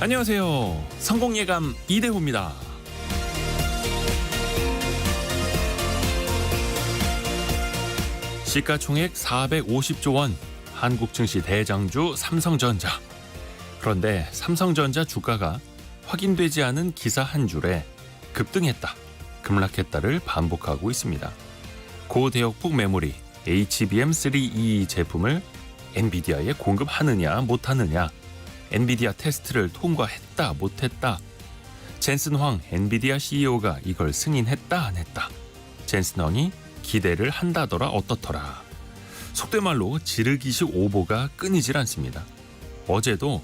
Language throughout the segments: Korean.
안녕하세요. 성공예감 이대호입니다. 시가총액 450조 원, 한국 증시 대장주 삼성전자. 그런데 삼성전자 주가가 확인되지 않은 기사 한 줄에 급등했다, 급락했다를 반복하고 있습니다. 고대역폭 메모리 HBM3E 제품을 엔비디아에 공급하느냐 못하느냐, 엔비디아 테스트를 통과했다 못했다, 젠슨 황 엔비디아 CEO가 이걸 승인했다 안 했다, 젠슨 황이 기대를 한다더라 어떻더라. 속된 말로 지르기식 오보가 끊이질 않습니다. 어제도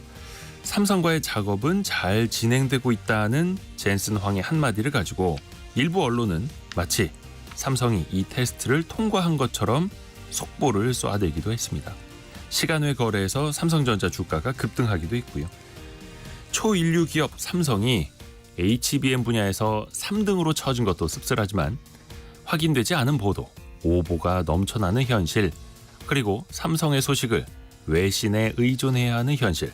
삼성과의 작업은 잘 진행되고 있다는 젠슨 황의 한마디를 가지고 일부 언론은 마치 삼성이 이 테스트를 통과한 것처럼 속보를 쏘아대기도 했습니다. 시간외 거래에서 삼성전자 주가가 급등하기도 했고요. 초인류 기업 삼성이 HBM 분야에서 3등으로 처진 것도 씁쓸하지만 확인되지 않은 보도, 오보가 넘쳐나는 현실, 그리고 삼성의 소식을 외신에 의존해야 하는 현실,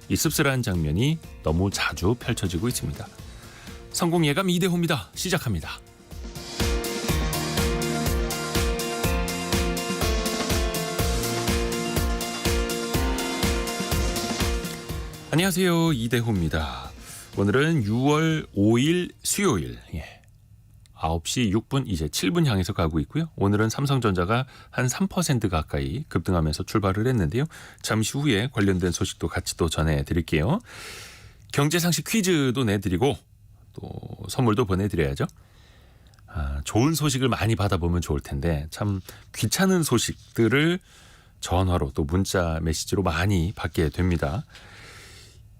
이 씁쓸한 장면이 너무 자주 펼쳐지고 있습니다. 성공예감 이대호입니다. 시작합니다. 안녕하세요. 이대호입니다. 오늘은 6월 5일 수요일 9시 6분 이제 7분 향해서 가고 있고요. 오늘은 삼성전자가 한 3% 가까이 급등하면서 출발을 했는데요. 잠시 후에 관련된 소식도 같이 또 전해드릴게요. 경제상식 퀴즈도 내드리고 또 선물도 보내드려야죠. 좋은 소식을 많이 받아보면 좋을 텐데 참 귀찮은 소식들을 전화로 또 문자 메시지로 많이 받게 됩니다.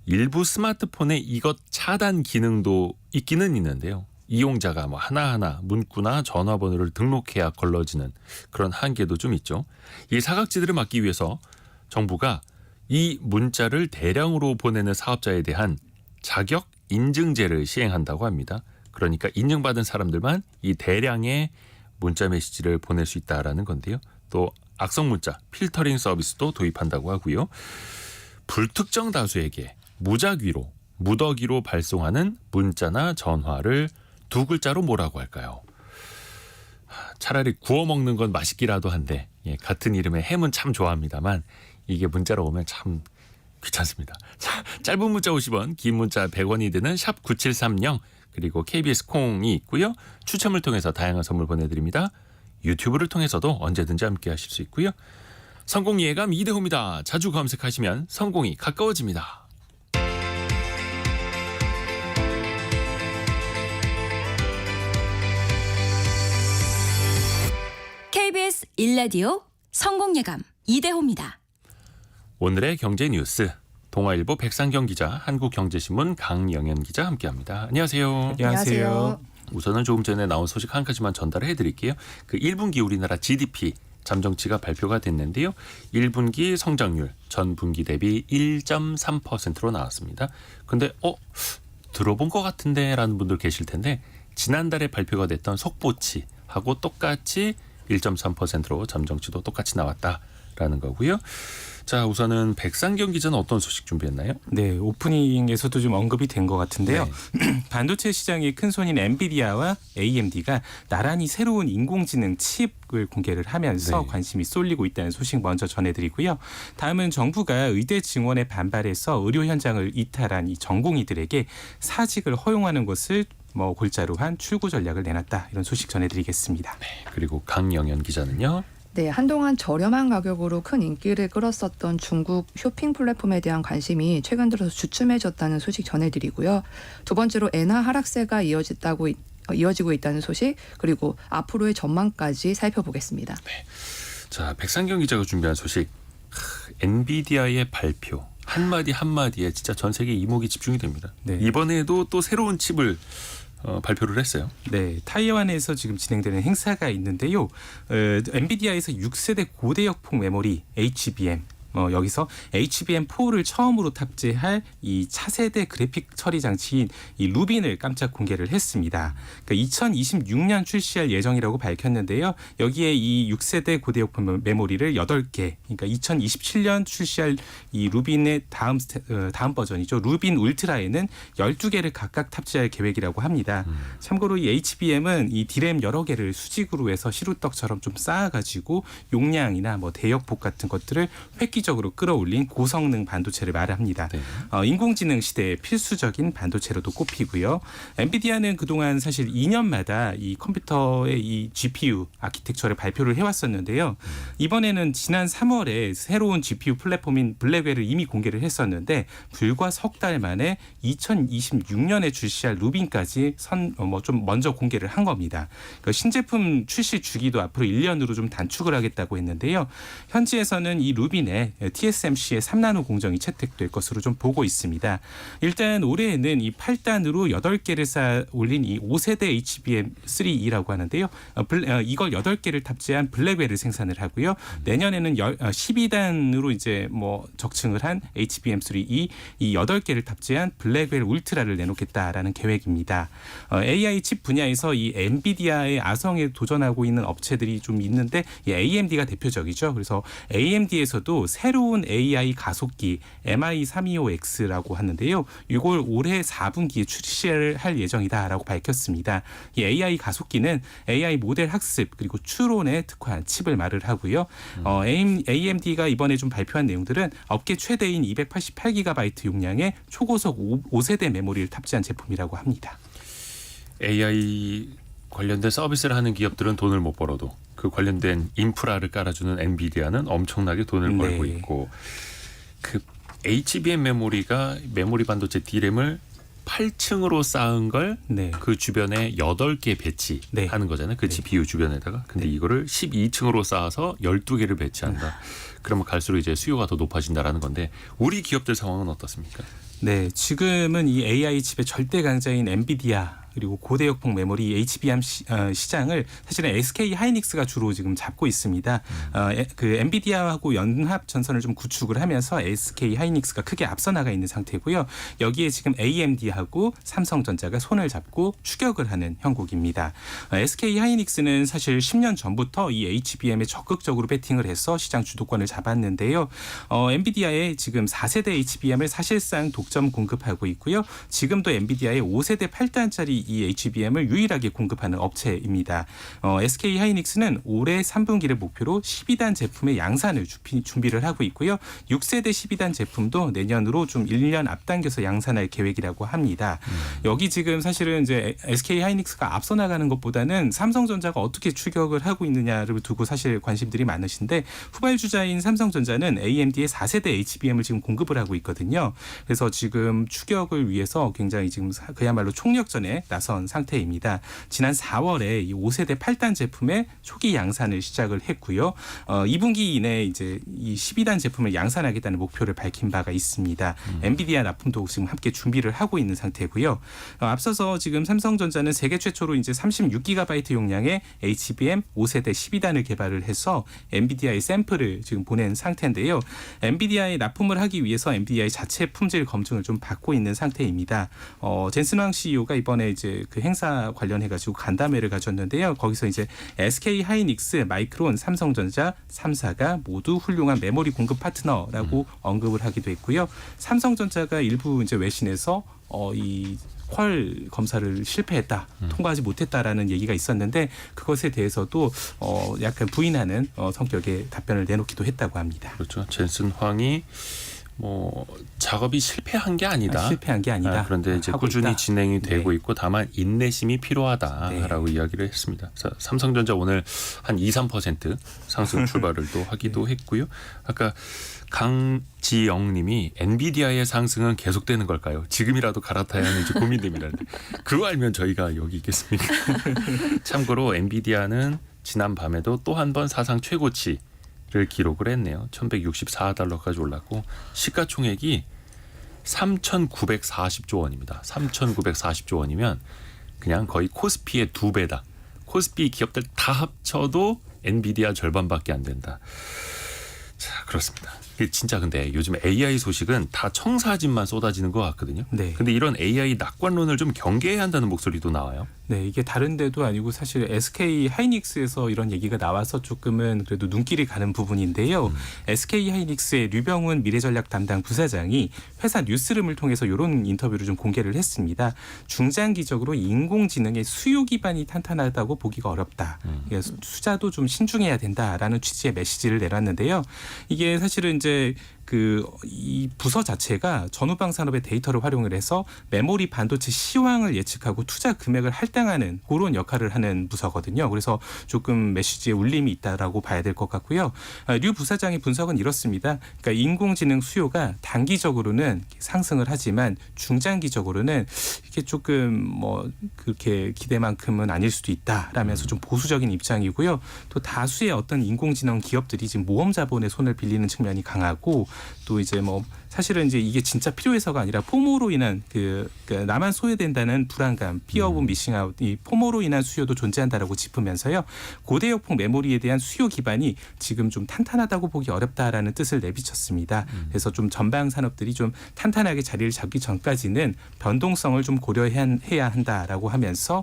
일부 스마트폰에 이것 차단 기능도 있기는 있는데요. 이용자가 하나하나 문구나 전화번호를 등록해야 걸러지는 그런 한계도 좀 있죠. 이 사각지대를 막기 위해서 정부가 이 문자를 대량으로 보내는 사업자에 대한 자격 인증제를 시행한다고 합니다. 그러니까 인증받은 사람들만 이 대량의 문자 메시지를 보낼 수 있다라는 건데요. 또 악성 문자 필터링 서비스도 도입한다고 하고요. 불특정 다수에게 무작위로, 무더기로 발송하는 문자나 전화를 두 글자로 뭐라고 할까요? 차라리 구워 먹는 건 맛있기라도 한데 같은 이름의 햄은 참 좋아합니다만 이게 문자로 오면 참 귀찮습니다. 자, 짧은 문자 50원, 긴 문자 100원이 드는 샵 9730, 그리고 KBS 콩이 있고요. 추첨을 통해서 다양한 선물 보내드립니다. 유튜브를 통해서도 언제든지 함께 하실 수 있고요. 성공예감 이대호입니다. 자주 검색하시면 성공이 가까워집니다. KBS 1라디오 성공예감 이대호입니다. 오늘의 경제 뉴스, 동아일보 백상경 기자, 한국경제신문 강영현 기자 함께합니다. 안녕하세요. 안녕하세요. 우선은 조금 전에 나온 소식 한 가지만 전달을 해드릴게요. 그 1분기 우리나라 GDP 잠정치가 발표가 됐는데요. 1분기 성장률 전분기 대비 1.3%로 나왔습니다. 근데 들어본 것 같은데 라는 분들 계실 텐데 지난달에 발표가 됐던 속보치하고 똑같이 1.3%로 잠정치도 똑같이 나왔다라는 거고요. 자, 우선은 백상경 기자는 어떤 소식 준비했나요? 네, 오프닝에서도 좀 언급이 된 것 같은데요. 네. 반도체 시장의 큰 손인 엔비디아와 AMD가 나란히 새로운 인공지능 칩을 공개를 하면서 네. 관심이 쏠리고 있다는 소식 먼저 전해드리고요. 다음은 정부가 의대 증원에 반발해서 의료 현장을 이탈한 이 전공의들에게 사직을 허용하는 것을 골자로 한 출구 전략을 내놨다. 이런 소식 전해드리겠습니다. 네, 그리고 강영현 기자는요. 네, 한동안 저렴한 가격으로 큰 인기를 끌었었던 중국 쇼핑 플랫폼에 대한 관심이 최근 들어서 주춤해졌다는 소식 전해드리고요. 두 번째로 엔화 하락세가 이어지고 있다는 소식, 그리고 앞으로의 전망까지 살펴보겠습니다. 네. 자, 백상경 기자가 준비한 소식. 엔비디아의 발표 한마디 한마디에 진짜 전 세계 이목이 집중이 됩니다. 네. 이번에도 또 새로운 칩을 발표를 했어요. 네, 타이완에서 지금 진행되는 행사가 있는데요. 엔비디아에서 6세대 고대역폭 메모리 HBM 여기서 HBM4를 처음으로 탑재할 이 차세대 그래픽 처리 장치인 이 루빈을 깜짝 공개를 했습니다. 그러니까 2026년 출시할 예정이라고 밝혔는데요. 여기에 이 6세대 고대역 메모리를 8개, 그러니까 2027년 출시할 이 루빈의 다음 버전이죠. 루빈 울트라에는 12개를 각각 탑재할 계획이라고 합니다. 참고로 이 HBM은 이 D램 여러 개를 수직으로 해서 시루떡처럼 좀 쌓아가지고 용량이나 뭐 대역폭 같은 것들을 획기적으로 끌어올린 고성능 반도체를 말합니다. 네. 인공지능 시대의 필수적인 반도체로도 꼽히고요. 엔비디아는 그동안 사실 2년마다 이 컴퓨터의 이 GPU 아키텍처를 발표를 해왔었는데요. 이번에는 지난 3월에 새로운 GPU 플랫폼인 블랙웰을 이미 공개를 했었는데 불과 석 달 만에 2026년에 출시할 루빈까지 좀 먼저 공개를 한 겁니다. 그러니까 신제품 출시 주기도 앞으로 1년으로 좀 단축을 하겠다고 했는데요. 현지에서는 이 루빈에 TSMC의 3나노 공정이 채택될 것으로 좀 보고 있습니다. 일단 올해에는 이 8단으로 8개를 쌓아 올린 이 5세대 HBM3E라고 하는데요. 이걸 8개를 탑재한 블랙웰을 생산을 하고요. 내년에는 12단으로 이제 뭐 적층을 한 HBM3E 이 8개를 탑재한 블랙웰 울트라를 내놓겠다라는 계획입니다. AI 칩 분야에서 이 엔비디아의 아성에 도전하고 있는 업체들이 좀 있는데 이 AMD가 대표적이죠. 그래서 AMD에서도 새로운 AI 가속기 MI325X라고 하는데요. 이걸 올해 4분기에 출시를 할 예정이다라고 밝혔습니다. 이 AI 가속기는 AI 모델 학습 그리고 추론에 특화한 칩을 말을 하고요. AMD가 이번에 좀 발표한 내용들은 업계 최대인 288GB 용량의 초고속 5세대 메모리를 탑재한 제품이라고 합니다. AI 관련된 서비스를 하는 기업들은 돈을 못 벌어도 그 관련된 인프라를 깔아주는 엔비디아는 엄청나게 돈을 벌고 있고 그 HBM 메모리 반도체 D램을 8층으로 쌓은 걸 그 주변에 8개 배치하는 거잖아요. 그 GPU 주변에다가. 근데 이거를 12층으로 쌓아서 12개를 배치한다. 그러면 갈수록 이제 수요가 더 높아진다라는 건데 우리 기업들 상황은 어떻습니까? 네, 지금은 이 AI 칩의 절대 강자인 엔비디아 그리고 고대역폭 메모리 HBM 시장을 사실은 SK 하이닉스가 주로 지금 잡고 있습니다. 그 엔비디아하고 연합 전선을 좀 구축을 하면서 SK 하이닉스가 크게 앞서 나가 있는 상태고요. 여기에 지금 AMD하고 삼성전자가 손을 잡고 추격을 하는 형국입니다. SK 하이닉스는 사실 10년 전부터 이 HBM에 적극적으로 배팅을 해서 시장 주도권을 잡았는데요. 엔비디아의 지금 4세대 HBM을 사실상 독점 공급하고 있고요. 지금도 엔비디아의 5세대 8단짜리 이 HBM을 유일하게 공급하는 업체입니다. SK 하이닉스는 올해 3분기를 목표로 12단 제품의 양산을 준비를 하고 있고요. 6세대 12단 제품도 내년으로 좀 1년 앞당겨서 양산할 계획이라고 합니다. 여기 지금 사실은 이제 SK 하이닉스가 앞서 나가는 것보다는 삼성전자가 어떻게 추격을 하고 있느냐를 두고 사실 관심들이 많으신데 후발주자인 삼성전자는 AMD의 4세대 HBM을 지금 공급을 하고 있거든요. 그래서 지금 추격을 위해서 굉장히 지금 그야말로 총력전에 나선 상태입니다. 지난 4월에 이 5세대 8단 제품의 초기 양산을 시작을 했고요. 2분기 이내에 이제 이 12단 제품을 양산하겠다는 목표를 밝힌 바가 있습니다. 엔비디아 납품도 지금 함께 준비를 하고 있는 상태고요. 앞서서 지금 삼성전자는 세계 최초로 이제 36GB 용량의 HBM 5세대 12단을 개발을 해서 엔비디아의 샘플을 지금 보낸 상태인데요. 엔비디아에 납품을 하기 위해서 엔비디아의 자체 품질 검증을 좀 받고 있는 상태입니다. 젠슨 황 CEO가 이번에 이제 그 행사 관련해가지고 간담회를 가졌는데요. 거기서 이제 SK 하이닉스, 마이크론, 삼성전자 3사가 모두 훌륭한 메모리 공급 파트너라고 언급을 하기도 했고요. 삼성전자가 일부 이제 외신에서 이 퀄 검사를 실패했다, 통과하지 못했다라는 얘기가 있었는데 그것에 대해서도 약간 부인하는 성격의 답변을 내놓기도 했다고 합니다. 그렇죠. 젠슨 황이 작업이 실패한 게 아니다. 실패한 게 아니다. 그런데 이제 꾸준히 있다. 진행이 되고 있고 다만 인내심이 필요하다라고 이야기를 했습니다. 삼성전자 오늘 한 2-3% 상승 출발을 또 하기도 했고요. 아까 강지영 님이 엔비디아의 상승은 계속되는 걸까요? 지금이라도 갈아타야 하는지 고민됩니다. 그거 알면 저희가 여기 있겠습니까? 참고로 엔비디아는 지난 밤에도 또 한 번 사상 최고치 를 기록을 했네요. 1164달러까지 올랐고 시가총액이 3,940조 원입니다. 3,940조 원이면 그냥 거의 코스피의 2배다. 코스피 기업들 다 합쳐도 엔비디아 절반밖에 안 된다. 자, 그렇습니다. 이게 진짜 근데 요즘 AI 소식은 다 청사진만 쏟아지는 것 같거든요. 네. 근데 이런 AI 낙관론을 좀 경계해야 한다는 목소리도 나와요. 네, 이게 다른 데도 아니고 사실 SK 하이닉스에서 이런 얘기가 나와서 조금은 그래도 눈길이 가는 부분인데요. SK 하이닉스의 류병훈 미래전략 담당 부사장이 회사 뉴스룸을 통해서 이런 인터뷰를 좀 공개를 했습니다. 중장기적으로 인공지능의 수요 기반이 탄탄하다고 보기가 어렵다. 이게 투자도 좀 신중해야 된다라는 취지의 메시지를 내놨는데요. 이게 사실은 이제 이 부서 자체가 전후방 산업의 데이터를 활용을 해서 메모리 반도체 시황을 예측하고 투자 금액을 할당하는 그런 역할을 하는 부서거든요. 그래서 조금 메시지에 울림이 있다라고 봐야 될 것 같고요. 류 부사장의 분석은 이렇습니다. 그러니까 인공지능 수요가 단기적으로는 상승을 하지만 중장기적으로는 이게 조금 뭐 그렇게 기대만큼은 아닐 수도 있다라면서 좀 보수적인 입장이고요. 또 다수의 어떤 인공지능 기업들이 지금 모험 자본의 손을 빌리는 측면이 강하고 또 이제 뭐 사실은 이제 이게 진짜 필요해서가 아니라 포모로 인한 나만 소외된다는 불안감, 피어 오브 미싱 아웃, 이 포모로 인한 수요도 존재한다라고 짚으면서요. 고대역폭 메모리에 대한 수요 기반이 지금 좀 탄탄하다고 보기 어렵다라는 뜻을 내비쳤습니다. 그래서 좀 전방 산업들이 좀 탄탄하게 자리를 잡기 전까지는 변동성을 좀 고려해야 한다라고 하면서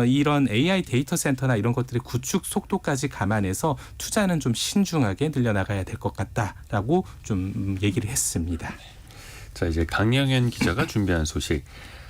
이런 AI 데이터 센터나 이런 것들의 구축 속도까지 감안해서 투자는 좀 신중하게 늘려나가야 될 것 같다라고 좀 얘기를 했습니다. 자, 이제 강영현 기자가 준비한 소식.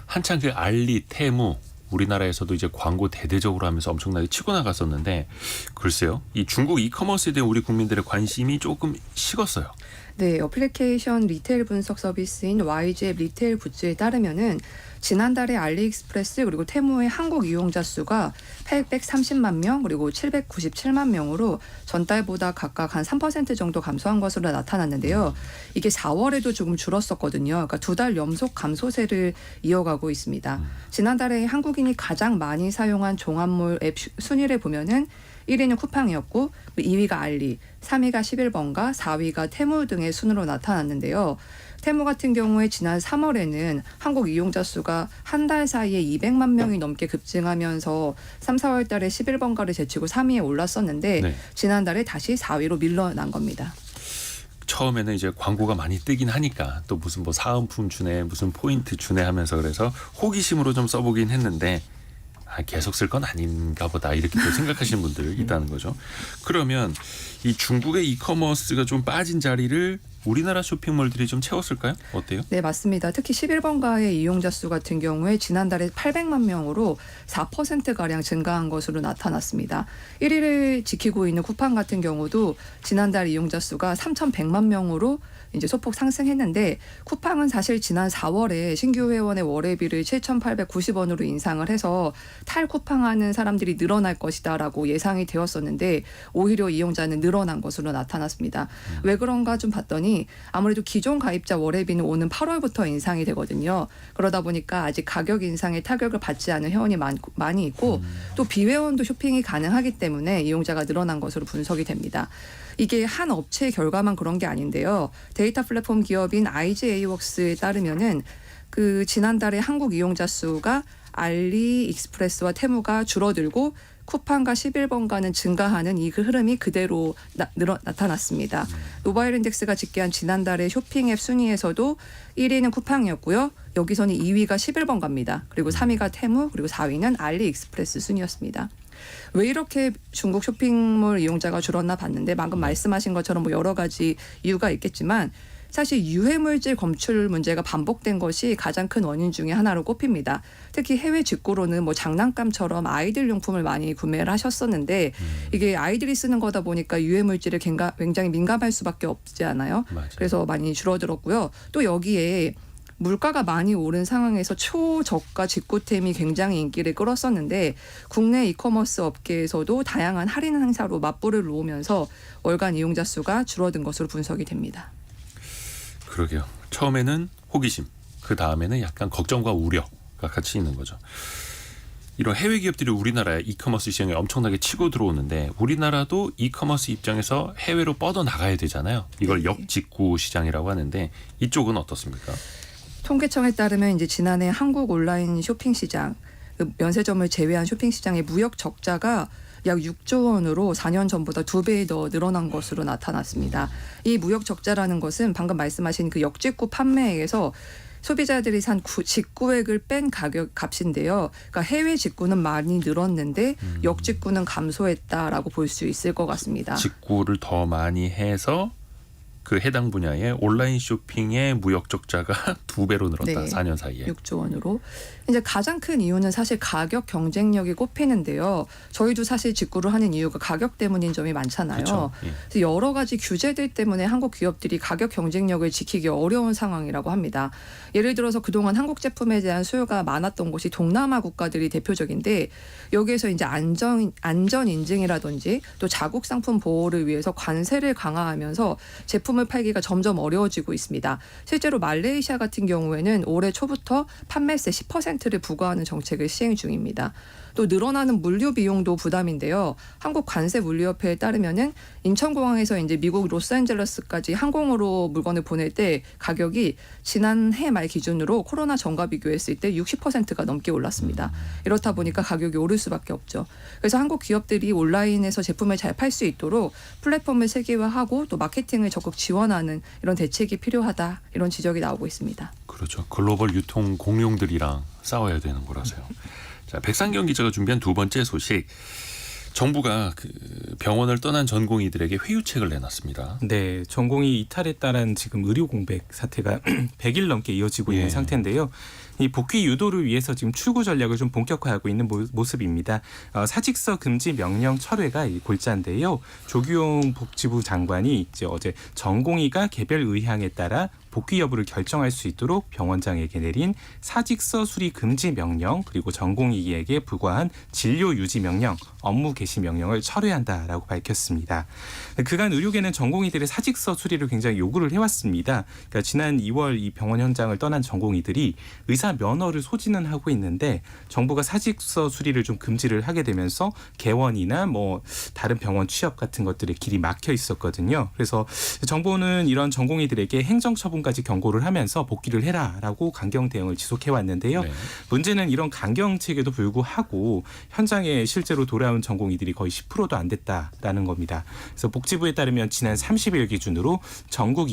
한창 그 알리, 테무 우리나라에서도 이제 광고 대대적으로 하면서 엄청나게 치고 나갔었는데 글쎄요. 이 중국 이커머스에 대한 우리 국민들의 관심이 조금 식었어요. 네, 어플리케이션 리테일 분석 서비스인 YG앱 리테일 굿즈에 따르면은 지난달에 알리익스프레스 그리고 테무의 한국 이용자 수가 830만 명 그리고 797만 명으로 전달보다 각각 한 3% 정도 감소한 것으로 나타났는데요. 이게 4월에도 조금 줄었었거든요. 그러니까 2달 연속 감소세를 이어가고 있습니다. 지난달에 한국인이 가장 많이 사용한 종합몰 앱 순위를 보면은 1위는 쿠팡이었고 2위가 알리, 3위가 11번가, 4위가 테무 등의 순으로 나타났는데요. 테무 같은 경우에 지난 3월에는 한국 이용자 수가 한 달 사이에 200만 명이 넘게 급증하면서 3, 4월 달에 11번가를 제치고 3위에 올랐었는데 네. 지난달에 다시 4위로 밀려난 겁니다. 처음에는 이제 광고가 많이 뜨긴 하니까 또 무슨 뭐 사은품 주네, 무슨 포인트 주네 하면서 그래서 호기심으로 좀 써보긴 했는데 계속 쓸 건 아닌가 보다 이렇게 또 생각하시는 분들 있다는 거죠. 그러면 이 중국의 이커머스가 좀 빠진 자리를 우리나라 쇼핑몰들이 좀 채웠을까요? 어때요? 네, 맞습니다. 특히 11번가의 이용자 수 같은 경우에 지난달에 800만 명으로 4%가량 증가한 것으로 나타났습니다. 1위를 지키고 있는 쿠팡 같은 경우도 지난달 이용자 수가 3,100만 명으로 이제 소폭 상승했는데 쿠팡은 사실 지난 4월에 신규 회원의 월회비를 7,890원으로 인상을 해서 탈쿠팡하는 사람들이 늘어날 것이다라고 예상이 되었었는데 오히려 이용자는 늘어난 것으로 나타났습니다. 왜 그런가 좀 봤더니 아무래도 기존 가입자 월회비는 오는 8월부터 인상이 되거든요. 그러다 보니까 아직 가격 인상에 타격을 받지 않은 회원이 많이 있고 또 비회원도 쇼핑이 가능하기 때문에 이용자가 늘어난 것으로 분석이 됩니다. 이게 한 업체의 결과만 그런 게 아닌데요. 데이터 플랫폼 기업인 IGA웍스에 따르면은 지난달에 한국 이용자 수가 알리 익스프레스와 테무가 줄어들고 쿠팡과 11번가는 증가하는 이 흐름이 그대로 나타났습니다. 모바일 인덱스가 집계한 지난달의 쇼핑 앱 순위에서도 1위는 쿠팡이었고요. 여기서는 2위가 11번가입니다. 그리고 3위가 테무, 그리고 4위는 알리 익스프레스 순이었습니다. 왜 이렇게 중국 쇼핑몰 이용자가 줄었나 봤는데 방금 말씀하신 것처럼 뭐 여러 가지 이유가 있겠지만 사실 유해물질 검출 문제가 반복된 것이 가장 큰 원인 중에 하나로 꼽힙니다. 특히 해외 직구로는 뭐 장난감처럼 아이들 용품을 많이 구매를 하셨었는데 이게 아이들이 쓰는 거다 보니까 유해물질에 굉장히 민감할 수밖에 없지 않아요. 맞아요. 그래서 많이 줄어들었고요. 또 여기에 물가가 많이 오른 상황에서 초저가 직구템이 굉장히 인기를 끌었었는데 국내 이커머스 업계에서도 다양한 할인 행사로 맞불을 놓으면서 월간 이용자 수가 줄어든 것으로 분석이 됩니다. 그러게요. 처음에는 호기심, 그 다음에는 약간 걱정과 우려가 같이 있는 거죠. 이런 해외 기업들이 우리나라의 이커머스 시장에 엄청나게 치고 들어오는데 우리나라도 이커머스 입장에서 해외로 뻗어나가야 되잖아요. 이걸 역직구 시장이라고 하는데 이쪽은 어떻습니까? 통계청에 따르면 이제 지난해 한국 온라인 쇼핑 시장, 면세점을 제외한 쇼핑 시장의 무역 적자가 약 6조 원으로 4년 전보다 2배 더 늘어난 것으로 나타났습니다. 이 무역 적자라는 것은 방금 말씀하신 그 역직구 판매액에서 소비자들이 산 직구액을 뺀 값인데요. 그러니까 해외 직구는 많이 늘었는데 역직구는 감소했다라고 볼 수 있을 것 같습니다. 직구를 더 많이 해서 그 해당 분야의 온라인 쇼핑의 무역 적자가 2배로 늘었다. 네. 4년 사이에. 6조 원으로. 이제 가장 큰 이유는 사실 가격 경쟁력이 꼽히는데요. 저희도 사실 직구를 하는 이유가 가격 때문인 점이 많잖아요. 그렇죠. 예. 그래서 여러 가지 규제들 때문에 한국 기업들이 가격 경쟁력을 지키기 어려운 상황이라고 합니다. 예를 들어서 그동안 한국 제품에 대한 수요가 많았던 곳이 동남아 국가들이 대표적인데 여기에서 이제 안전 인증이라든지 또 자국 상품 보호를 위해서 관세를 강화하면서 제품을 팔기가 점점 어려워지고 있습니다. 실제로 말레이시아 같은 경우에는 올해 초부터 판매세 10%를 부과하는 정책을 시행 중입니다. 또 늘어나는 물류 비용도 부담인데요. 한국 관세 물류협회에 따르면은 인천공항에서 이제 미국 로스앤젤레스까지 항공으로 물건을 보낼 때 가격이 지난해 말 기준으로 코로나 전과 비교했을 때 60%가 넘게 올랐습니다. 이렇다 보니까 가격이 오를 수밖에 없죠. 그래서 한국 기업들이 온라인에서 제품을 잘 팔 수 있도록 플랫폼을 세계화하고 또 마케팅을 적극 지원하는 이런 대책이 필요하다. 이런 지적이 나오고 있습니다. 그렇죠. 글로벌 유통 공룡들이랑 싸워야 되는 거라서요. 자, 백상경 기자가 준비한 두 번째 소식. 정부가 그 병원을 떠난 전공의들에게 회유책을 내놨습니다. 네, 전공의 이탈에 따른 지금 의료 공백 사태가 100일 넘게 이어지고 있는 상태인데요. 이 복귀 유도를 위해서 지금 출구 전략을 좀 본격화하고 있는 모습입니다. 사직서 금지 명령 철회가 이 골자인데요. 조규용 복지부 장관이 이제 어제 전공의가 개별 의향에 따라 복귀 여부를 결정할 수 있도록 병원장에게 내린 사직서 수리 금지 명령 그리고 전공의에게 부과한 진료 유지 명령, 업무 개시 명령을 철회한다라고 밝혔습니다. 그간 의료계는 전공의들의 사직서 수리를 굉장히 요구를 해왔습니다. 그러니까 지난 2월 이 병원 현장을 떠난 전공의들이 의사 면허를 소진은 하고 있는데 정부가 사직서 수리를 좀 금지를 하게 되면서 개원이나 뭐 다른 병원 취업 같은 것들의 길이 막혀 있었거든요. 그래서 정부는 이런 전공의들에게 행정처분까지 경고를 하면서 복귀를 해라라고 강경 대응을 지속해 왔는데요. 네. 문제는 이런 강경책에도 불구하고 현장에 실제로 돌아온 전공의들이 거의 10%도 안 됐다라는 겁니다. 그래서 복지부에 따르면 지난 30일 기준으로 전국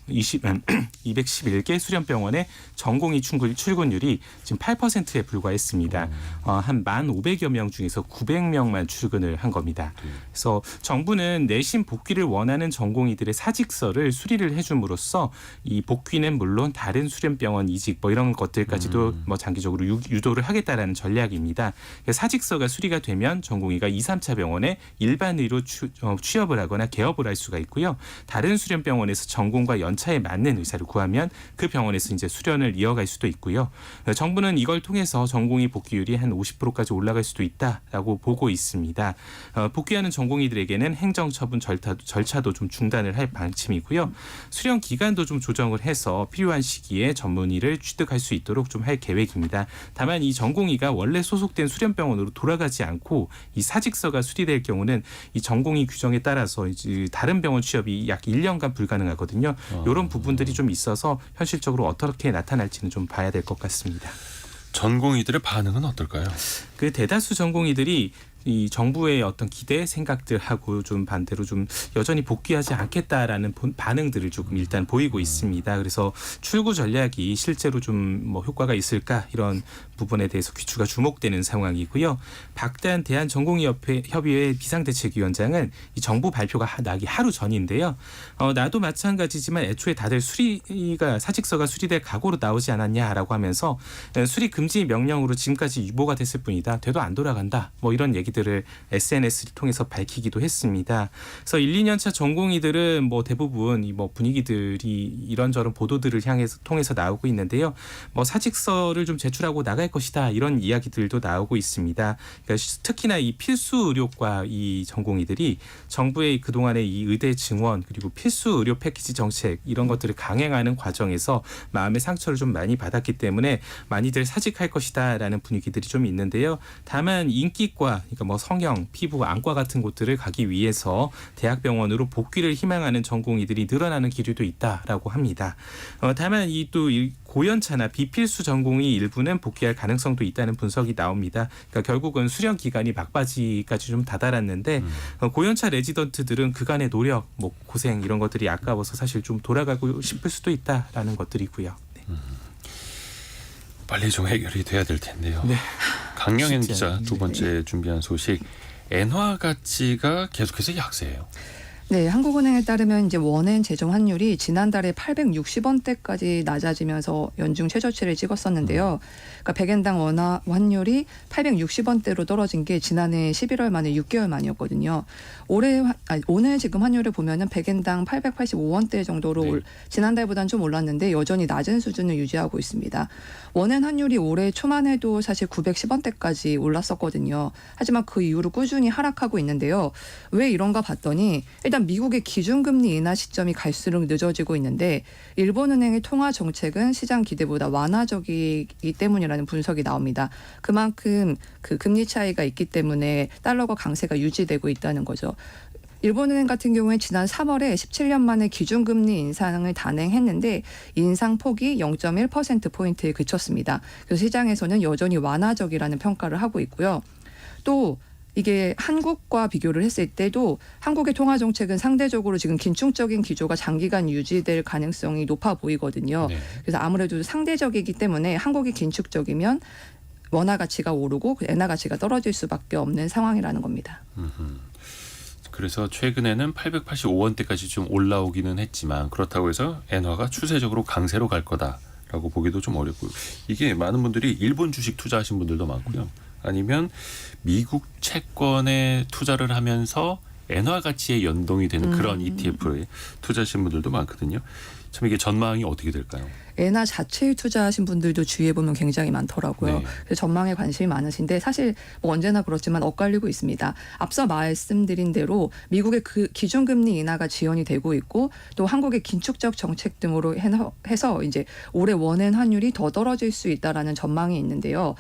211개 수련병원의 전공의 출근율이 지금 8%에 불과했습니다. 한 1,500여 명 중에서 900명만 출근을 한 겁니다. 그래서 정부는 내신 복귀를 원하는 전공의들의 사직서를 수리를 해줌으로써 이 복귀는 물론 다른 수련병원 이직 뭐 이런 것들까지도 뭐 장기적으로 유도를 하겠다라는 전략입니다. 사직서가 수리가 되면 전공의가 2, 3차 병원에 일반의로 취업을 하거나 개업을 할 수가 있고요. 다른 수련병원에서 전공과 연차에 맞는 의사를 구하면 그 병원에서 이제 수련을 이어갈 수도 있고요. 정부는 이걸 통해서 전공의 복귀율이 한 50%까지 올라갈 수도 있다라고 보고 있습니다. 복귀하는 전공의들에게는 행정처분 절차도 좀 중단을 할 방침이고요. 수련 기간도 좀 조정을 해서 필요한 시기에 전문의를 취득할 수 있도록 좀 할 계획입니다. 다만 이 전공의가 원래 소속된 수련병원으로 돌아가지 않고 이 사직서가 수리될 경우는 이 전공의 규정에 따라서 이제 다른 병원 취업이 약 1년간 불가능하거든요. 이런 부분들이 좀 있어서 현실적으로 어떻게 나타날지는 좀 봐야 될 것 같습니다. 전공의들의 반응은 어떨까요? 그 대다수 전공의들이 이 정부의 어떤 기대 생각들하고 좀 반대로 좀 여전히 복귀하지 않겠다라는 반응들을 조금 일단 보이고 있습니다. 그래서 출구 전략이 실제로 좀 뭐 효과가 있을까 이런 부분에 대해서 귀추가 주목되는 상황이고요. 박단 대한전공의협의회 비상대책위원장은 이 정부 발표가 나기 하루 전인데요. 나도 마찬가지지만 애초에 다들 사직서가 수리될 각오로 나오지 않았냐라고 하면서 수리 금지 명령으로 지금까지 유보가 됐을 뿐이다. 되도 안 돌아간다. 뭐 이런 얘기들을 SNS를 통해서 밝히기도 했습니다. 그래서 1, 2년 차 전공의들은 뭐 대부분 이 뭐 분위기들이 이런저런 보도들을 통해서 나오고 있는데요. 뭐 사직서를 좀 제출하고 나갈 것이다 이런 이야기들도 나오고 있습니다. 그러니까 특히나 이 필수 의료과 이 전공의들이 정부의 그동안의 이 의대 증원 그리고 필수 의료 패키지 정책 이런 것들을 강행하는 과정에서 마음의 상처를 좀 많이 받았기 때문에 많이들 사직할 것이다라는 분위기들이 좀 있는데요. 다만 인기과 그러니까 뭐 성형, 피부, 안과 같은 곳들을 가기 위해서 대학병원으로 복귀를 희망하는 전공의들이 늘어나는 기류도 있다라고 합니다. 다만 이 고연차나 비필수 전공의 일부는 복귀할 가능성도 있다는 분석이 나옵니다. 그러니까 결국은 수련 기간이 막바지까지 좀 다다랐는데 고연차 레지던트들은 그간의 노력, 뭐 고생 이런 것들이 아까워서 사실 좀 돌아가고 싶을 수도 있다라는 것들이고요. 네. 빨리 좀 해결이 돼야 될 텐데요. 네. 강영현 쉽지 기자 않은데. 두 번째 준비한 소식. 엔화 가치가 계속해서 약세예요. 네, 한국은행에 따르면 이제 원엔 재정 환율이 지난달에 860원대까지 낮아지면서 연중 최저치를 찍었었는데요. 그러니까 100엔당 원화 환율이 860원대로 떨어진 게 지난해 11월 만에 6개월 만이었거든요. 오늘 지금 환율을 보면은 100엔당 885원대 정도로 네. 지난달보다는 좀 올랐는데 여전히 낮은 수준을 유지하고 있습니다. 원엔 환율이 올해 초만 해도 사실 910원대까지 올랐었거든요. 하지만 그 이후로 꾸준히 하락하고 있는데요. 왜 이런가 봤더니 일단 미국의 기준금리 인하 시점이 갈수록 늦어지고 있는데 일본은행의 통화 정책은 시장 기대보다 완화적이기 때문이라는 분석이 나옵니다. 그만큼 그 금리 차이가 있기 때문에 달러가 강세가 유지되고 있다는 거죠. 일본은행 같은 경우에 지난 3월에 17년 만에 기준금리 인상을 단행했는데 인상폭이 0.1%포인트에 그쳤습니다. 그래서 시장에서는 여전히 완화적이라는 평가를 하고 있고요. 또 이게 한국과 비교를 했을 때도 한국의 통화 정책은 상대적으로 지금 긴축적인 기조가 장기간 유지될 가능성이 높아 보이거든요. 네. 그래서 아무래도 상대적이기 때문에 한국이 긴축적이면 원화 가치가 오르고 엔화 가치가 떨어질 수밖에 없는 상황이라는 겁니다. 그래서 최근에는 885원대까지 좀 올라오기는 했지만 그렇다고 해서 엔화가 추세적으로 강세로 갈 거다라고 보기도 좀 어렵고요. 이게 많은 분들이 일본 주식 투자하신 분들도 많고요. 아니면 미국 채권에 투자를 하면서 엔화 가치에 연동이 되는 그런 ETF에 투자하신 분들도 많거든요. 참 이게 전망이 어떻게 될까요? 엔화 자체에 투자하신 분들도 주위에 보면 굉장히 많더라고요. 네. 그래서 전망에 관심이 많으신데 사실 뭐 언제나 그렇지만 엇갈리고 있습니다. 앞서 말씀드린 대로 미국의 그 기준금리 인하가 지연이 되고 있고 또 한국의 긴축적 정책 등으로 해서 이제 올해 원엔 환율이 더 떨어질 수 있다라는 전망이 있는데요.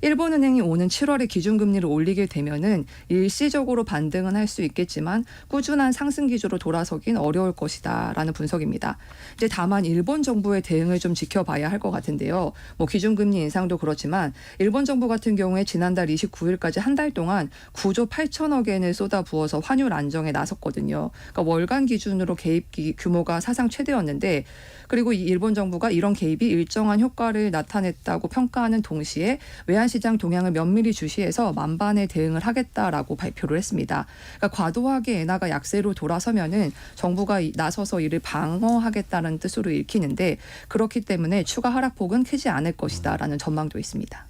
일본은행이 오는 7월에 기준금리를 올리게 되면은 일시적으로 반등은 할 수 있겠지만 꾸준한 상승 기조로 돌아서긴 어려울 것이다라는 분석입니다. 이제 다만 일본 정부의 대응을 좀 지켜봐야 할 것 같은데요. 뭐 기준금리 인상도 그렇지만 일본 정부 같은 경우에 지난달 29일까지 한 달 동안 9조 8천억 엔을 쏟아부어서 환율 안정에 나섰거든요. 그러니까 월간 기준으로 개입 규모가 사상 최대였는데 그리고 이 일본 정부가 이런 개입이 일정한 효과를 나타냈다고 평가하는 동시에 외환시장 동향을 면밀히 주시해서 만반의 대응을 하겠다라고 발표를 했습니다. 그러니까 과도하게 엔화가 약세로 돌아서면은 정부가 나서서 이를 방어하겠다는 뜻으로 읽히는데 그렇기 때문에 추가 하락폭은 크지 않을 것이다라는 전망도 있습니다.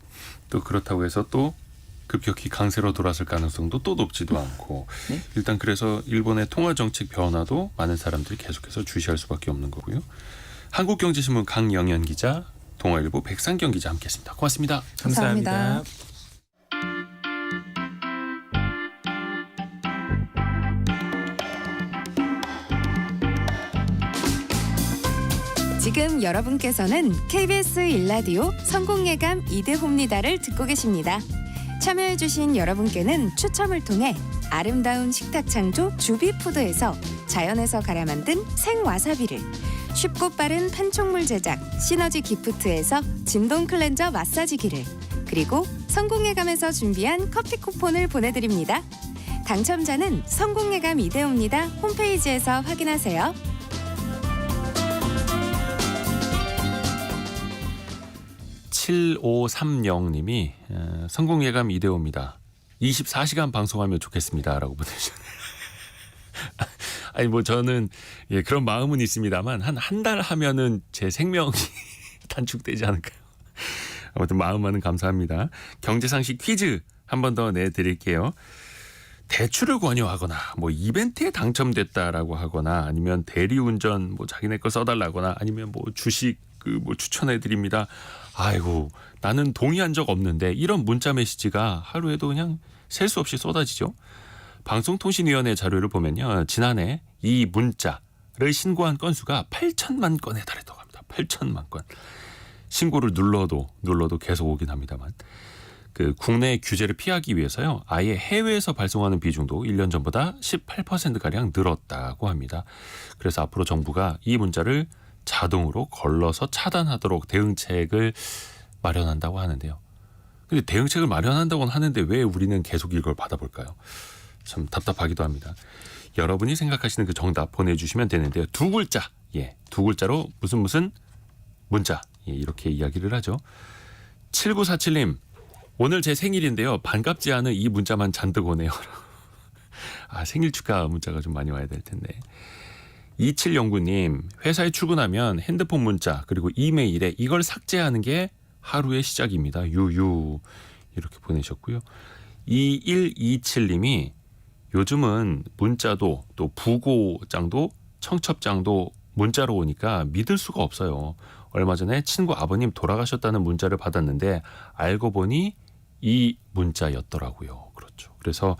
또 그렇다고 해서 또 급격히 강세로 돌아설 가능성도 또 높지도 않고 네. 일단 그래서 일본의 통화 정책 변화도 많은 사람들이 계속해서 주시할 수밖에 없는 거고요. 한국경제신문 강영현 기자, 동아일보 백상경 기자 함께했습니다. 고맙습니다. 감사합니다. 지금 여러분께서는 KBS 일라디오 성공예감 이대호입니다를 듣고 계십니다. 참여해주신 여러분께는 추첨을 통해 아름다운 식탁 창조 주비푸드에서 자연에서 갈아 만든 생와사비를, 쉽고 빠른 판촉물 제작 시너지 기프트에서 진동 클렌저 마사지기를, 그리고 성공예감에서 준비한 커피 쿠폰을 보내드립니다. 당첨자는 성공예감 이대호입니다 홈페이지에서 확인하세요. 7530님이 성공예감 이대호입니다. 24시간 방송하면 좋겠습니다라고 보내주셨네요. 아니 뭐 저는 그런 마음은 있습니다만 한 달 하면은 제 생명이 단축되지 않을까요? 아무튼 마음만은 감사합니다. 경제상식 퀴즈 한 번 더 내드릴게요. 대출을 권유하거나 뭐 이벤트에 당첨됐다라고 하거나 아니면 대리운전 뭐 자기네 거 써달라거나 아니면 뭐 주식 뭐 추천해드립니다. 아이고 나는 동의한 적 없는데 이런 문자 메시지가 하루에도 그냥 셀 수 없이 쏟아지죠. 방송통신위원회 자료를 보면요. 지난해 이 문자를 신고한 건수가 8천만 건에 달했다고 합니다. 8천만 건. 신고를 눌러도 계속 오긴 합니다만. 그 국내 규제를 피하기 위해서요. 아예 해외에서 발송하는 비중도 1년 전보다 18%가량 늘었다고 합니다. 그래서 앞으로 정부가 이 문자를 자동으로 걸러서 차단하도록 대응책을 마련한다고 하는데요. 근데 대응책을 마련한다고는 하는데 왜 우리는 계속 이걸 받아볼까요? 참 답답하기도 합니다. 여러분이 생각하시는 그 정답 보내주시면 되는데요. 두 글자, 두 글자로 무슨 문자, 이렇게 이야기를 하죠. 7947님, 오늘 제 생일인데요. 반갑지 않은 이 문자만 잔뜩 오네요. 생일 축하 문자가 좀 많이 와야 될 텐데. 2709님, 회사에 출근하면 핸드폰 문자 그리고 이메일에 이걸 삭제하는 게 하루의 시작입니다. 유유 이렇게 보내셨고요. 2127님이 요즘은 문자도 또 부고장도 청첩장도 문자로 오니까 믿을 수가 없어요. 얼마 전에 친구 아버님 돌아가셨다는 문자를 받았는데 알고 보니 이 문자였더라고요. 그렇죠. 그래서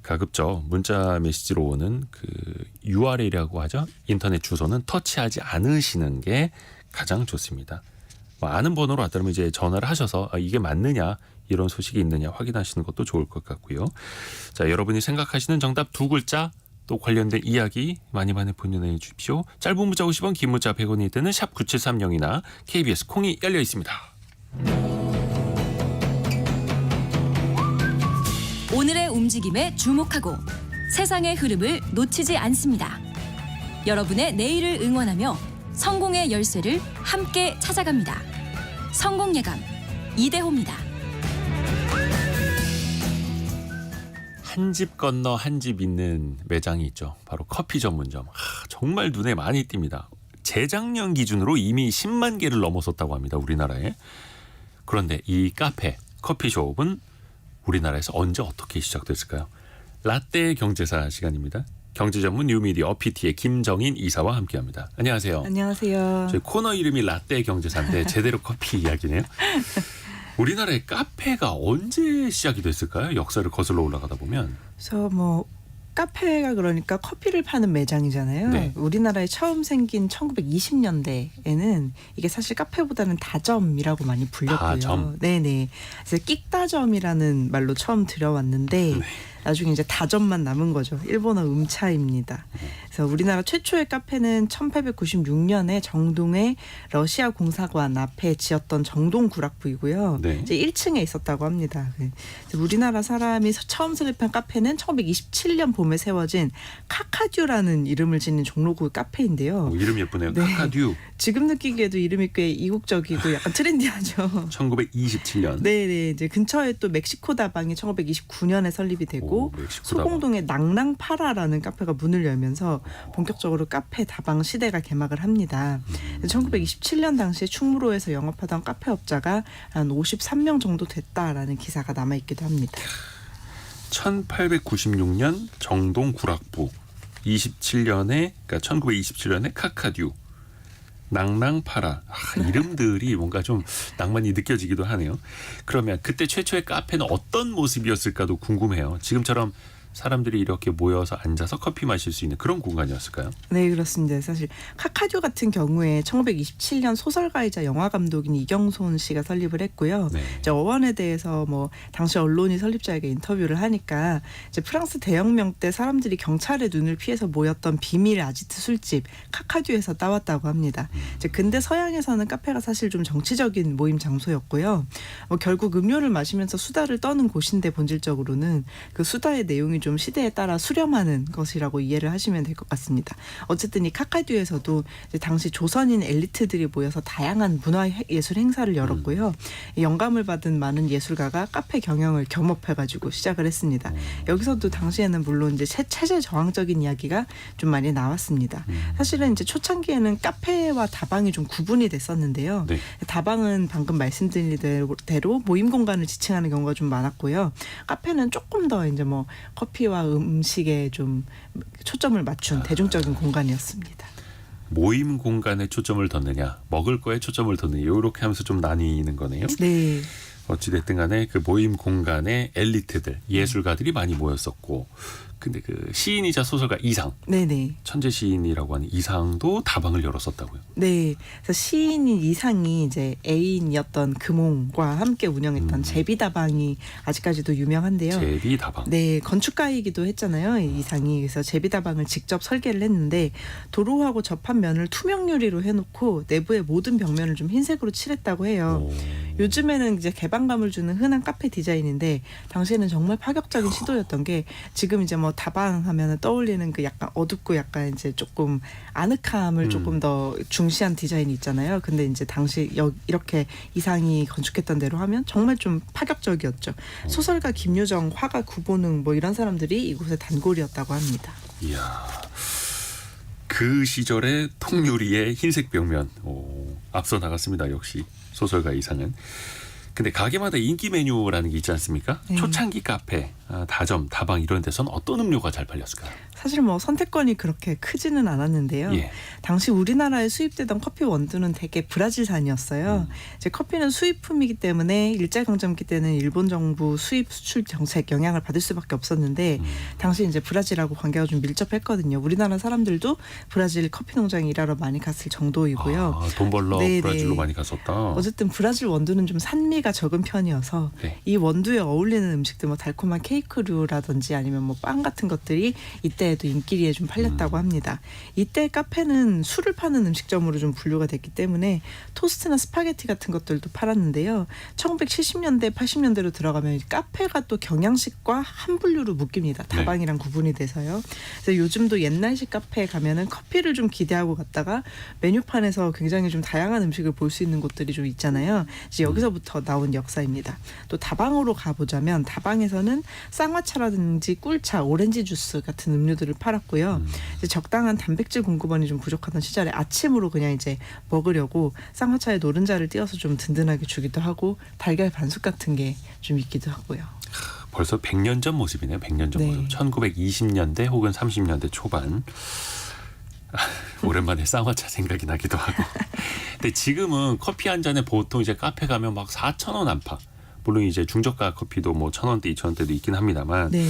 가급적 문자 메시지로 오는 그 URL이라고 하죠. 인터넷 주소는 터치하지 않으시는 게 가장 좋습니다. 아는 번호로 왔다면 이제 전화를 하셔서 이게 맞느냐 이런 소식이 있느냐 확인하시는 것도 좋을 것 같고요. 자, 여러분이 생각하시는 정답 두 글자 또 관련된 이야기 많이 보내해 주십시오. 짧은 문자 50원, 긴 문자 100원이 되는 샵 9730이나 KBS 콩이 열려 있습니다. 오늘의 움직임에 주목하고 세상의 흐름을 놓치지 않습니다. 여러분의 내일을 응원하며 성공의 열쇠를 함께 찾아갑니다. 성공예감 이대호입니다. 한 집 건너 한 집 있는 매장이 있죠. 바로 커피 전문점. 정말 눈에 많이 띕니다. 재작년 기준으로 이미 10만 개를 넘어섰다고 합니다. 우리나라에. 그런데 이 카페, 커피숍은 우리나라에서 언제 어떻게 시작됐을까요? 라떼 경제사 시간입니다. 경제전문 뉴미디어 어피티의 김정인 이사와 함께합니다. 안녕하세요. 안녕하세요. 저희 코너 이름이 라떼 경제사인데 제대로 커피 이야기네요. 우리나라의 카페가 언제 시작이 됐을까요? 역사를 거슬러 올라가다 보면. 그래서 카페가 그러니까 커피를 파는 매장이잖아요. 네. 우리나라에 처음 생긴 1920년대에는 이게 사실 카페보다는 다점이라고 많이 불렸고요. 다점? 네네. 그래서 끽다점이라는 말로 처음 들여왔는데 나중에 이제 다점만 남은 거죠. 일본어 음차입니다. 그래서 우리나라 최초의 카페는 1896년에 정동의 러시아 공사관 앞에 지었던 정동 구락부이고요. 네. 이제 1층에 있었다고 합니다. 우리나라 사람이 처음 설립한 카페는 1927년 봄에 세워진 카카듀라는 이름을 지닌 종로구 카페인데요. 이름 예쁘네요. 네. 카카듀. 지금 느끼기에도 이름이 꽤 이국적이고 약간 트렌디하죠. 1927년. 네네. 이제 근처에 또 멕시코 다방이 1929년에 설립이 되고 멕시코 소공동의 낭낭파라라는 카페가 문을 열면서 본격적으로 카페 다방 시대가 개막을 합니다. 1927년 당시에 충무로에서 영업하던 카페 업자가 한 53명 정도 됐다라는 기사가 남아있기도 합니다. 1896년 정동 구락부, 27년에 그러니까 1927년에 카카듀, 낭낭파라. 이름들이 뭔가 좀 낭만이 느껴지기도 하네요. 그러면 그때 최초의 카페는 어떤 모습이었을까도 궁금해요. 지금처럼 사람들이 이렇게 모여서 앉아서 커피 마실 수 있는 그런 공간이었을까요? 네, 그렇습니다. 사실 카카듀 같은 경우에 1927년 소설가이자 영화 감독인 이경손 씨가 설립을 했고요. 네. 이제 어원에 대해서 당시 언론이 설립자에게 인터뷰를 하니까 이제 프랑스 대혁명 때 사람들이 경찰의 눈을 피해서 모였던 비밀 아지트 술집 카카듀에서 따왔다고 합니다. 이제 근대 서양에서는 카페가 사실 좀 정치적인 모임 장소였고요. 결국 음료를 마시면서 수다를 떠는 곳인데 본질적으로는 그 수다의 내용이 좀 시대에 따라 수렴하는 것이라고 이해를 하시면 될 것 같습니다. 어쨌든 이 카카듀에서도 이제 당시 조선인 엘리트들이 모여서 다양한 문화예술 행사를 열었고요. 영감을 받은 많은 예술가가 카페 경영을 겸업해가지고 시작을 했습니다. 여기서도 당시에는 물론 이제 체제 저항적인 이야기가 좀 많이 나왔습니다. 사실은 이제 초창기에는 카페와 다방이 좀 구분이 됐었는데요. 네. 다방은 방금 말씀드린 대로 모임 공간을 지칭하는 경우가 좀 많았고요. 카페는 조금 더 이제 커피와 음식에 좀 초점을 맞춘 대중적인 공간이었습니다. 모임 공간에 초점을 뒀느냐, 먹을 거에 초점을 뒀느냐, 이렇게 하면서 좀 나뉘는 거네요. 네. 어찌됐든 간에 그 모임 공간에 엘리트들, 예술가들이 많이 모였었고 근데 그 시인이자 소설가 이상, 네네. 천재 시인이라고 하는 이상도 다방을 열었었다고요. 네. 그래서 시인인 이상이 이제 애인이었던 금홍과 함께 운영했던 제비다방이 아직까지도 유명한데요. 제비 다방. 네, 건축가이기도 했잖아요. 이 이상이. 그래서 제비다방을 직접 설계를 했는데 도로하고 접한 면을 투명 유리로 해놓고 내부의 모든 벽면을 좀 흰색으로 칠했다고 해요. 오. 요즘에는 이제 개방감을 주는 흔한 카페 디자인인데 당시에는 정말 파격적인 시도였던 게 지금 이제 뭐 다방 하면은 떠올리는 그 약간 어둡고 약간 이제 조금 아늑함을 조금 더 중시한 디자인이 있잖아요. 근데 이제 당시 이렇게 이상이 건축했던 대로 하면 정말 좀 파격적이었죠. 소설가 김유정, 화가 구보능 뭐 이런 사람들이 이곳의 단골이었다고 합니다. 이야. 그 시절의 통유리의 흰색 벽면. 오, 앞서 나갔습니다. 역시 소설가 이상은. 근데 가게마다 인기 메뉴라는 게 있지 않습니까? 네. 초창기 카페, 다점, 다방 이런 데서는 어떤 음료가 잘 팔렸을까요? 사실 뭐 선택권이 그렇게 크지는 않았는데요. 예. 당시 우리나라에 수입되던 커피 원두는 대개 브라질산이었어요. 이제 커피는 수입품이기 때문에 일제강점기 때는 일본 정부 수입 수출 정책 영향을 받을 수밖에 없었는데 당시 이제 브라질하고 관계가 좀 밀접했거든요. 우리나라 사람들도 브라질 커피 농장에 일하러 많이 갔을 정도이고요. 아, 돈 벌러 네네. 브라질로 많이 갔었다. 어쨌든 브라질 원두는 좀 산미가 적은 편이어서 네. 이 원두에 어울리는 음식들 뭐 달콤한 케이크류라든지 아니면 뭐 빵 같은 것들이 이때에도 인기리에 좀 팔렸다고 합니다. 이때 카페는 술을 파는 음식점으로 좀 분류가 됐기 때문에 토스트나 스파게티 같은 것들도 팔았는데요. 1970년대 80년대로 들어가면 카페가 또 경양식과 한 분류로 묶입니다. 다방이랑 구분이 돼서요. 그래서 요즘도 옛날식 카페에 가면은 커피를 좀 기대하고 갔다가 메뉴판에서 굉장히 좀 다양한 음식을 볼 수 있는 곳들이 좀 있잖아요. 이제 여기서부터 나온 역사입니다. 또 다방으로 가보자면 다방에서는 쌍화차라든지 꿀차, 오렌지 주스 같은 음료들을 팔았고요. 이제 적당한 단백질 공급원이 좀 부족하던 시절에 아침으로 그냥 이제 먹으려고 쌍화차에 노른자를 띄어서 좀 든든하게 주기도 하고 달걀 반숙 같은 게 좀 있기도 하고요. 벌써 100년 전 모습이네요. 100년 전 네. 모습. 1920년대 혹은 30년대 초반. 오랜만에 쌍화차 생각이 나기도 하고. 근데 지금은 커피 한 잔에 보통 이제 카페 가면 막 4,000원 안팎. 물론 이제 중저가 커피도 뭐 1,000원대, 2,000원대도 있긴 합니다만 네.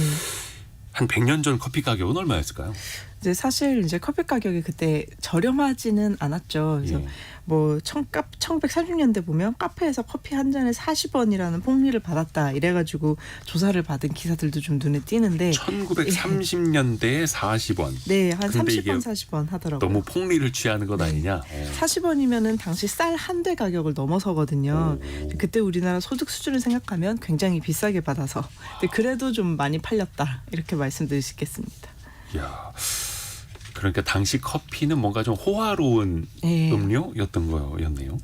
한 100년 전 커피 가격은 얼마였을까요? 이제 사실 이제 커피 가격이 그때 저렴하지는 않았죠. 그래서 예. 뭐 1930년대 보면 카페에서 커피 한 잔에 40원이라는 폭리를 받았다 이래가지고 조사를 받은 기사들도 좀 눈에 띄는데 1930년대에 40원. 네, 한 근데 이게 30원, 40원 하더라고요. 너무 폭리를 취하는 것 아니냐? 40원이면은 당시 쌀 한 대 가격을 넘어서거든요. 그때 우리나라 소득 수준을 생각하면 굉장히 비싸게 받아서 근데 그래도 좀 많이 팔렸다 이렇게 말씀드릴 수 있겠습니다. 야, 그러니까 당시 커피는 뭔가 좀 호화로운 네. 음료였던 거였네요.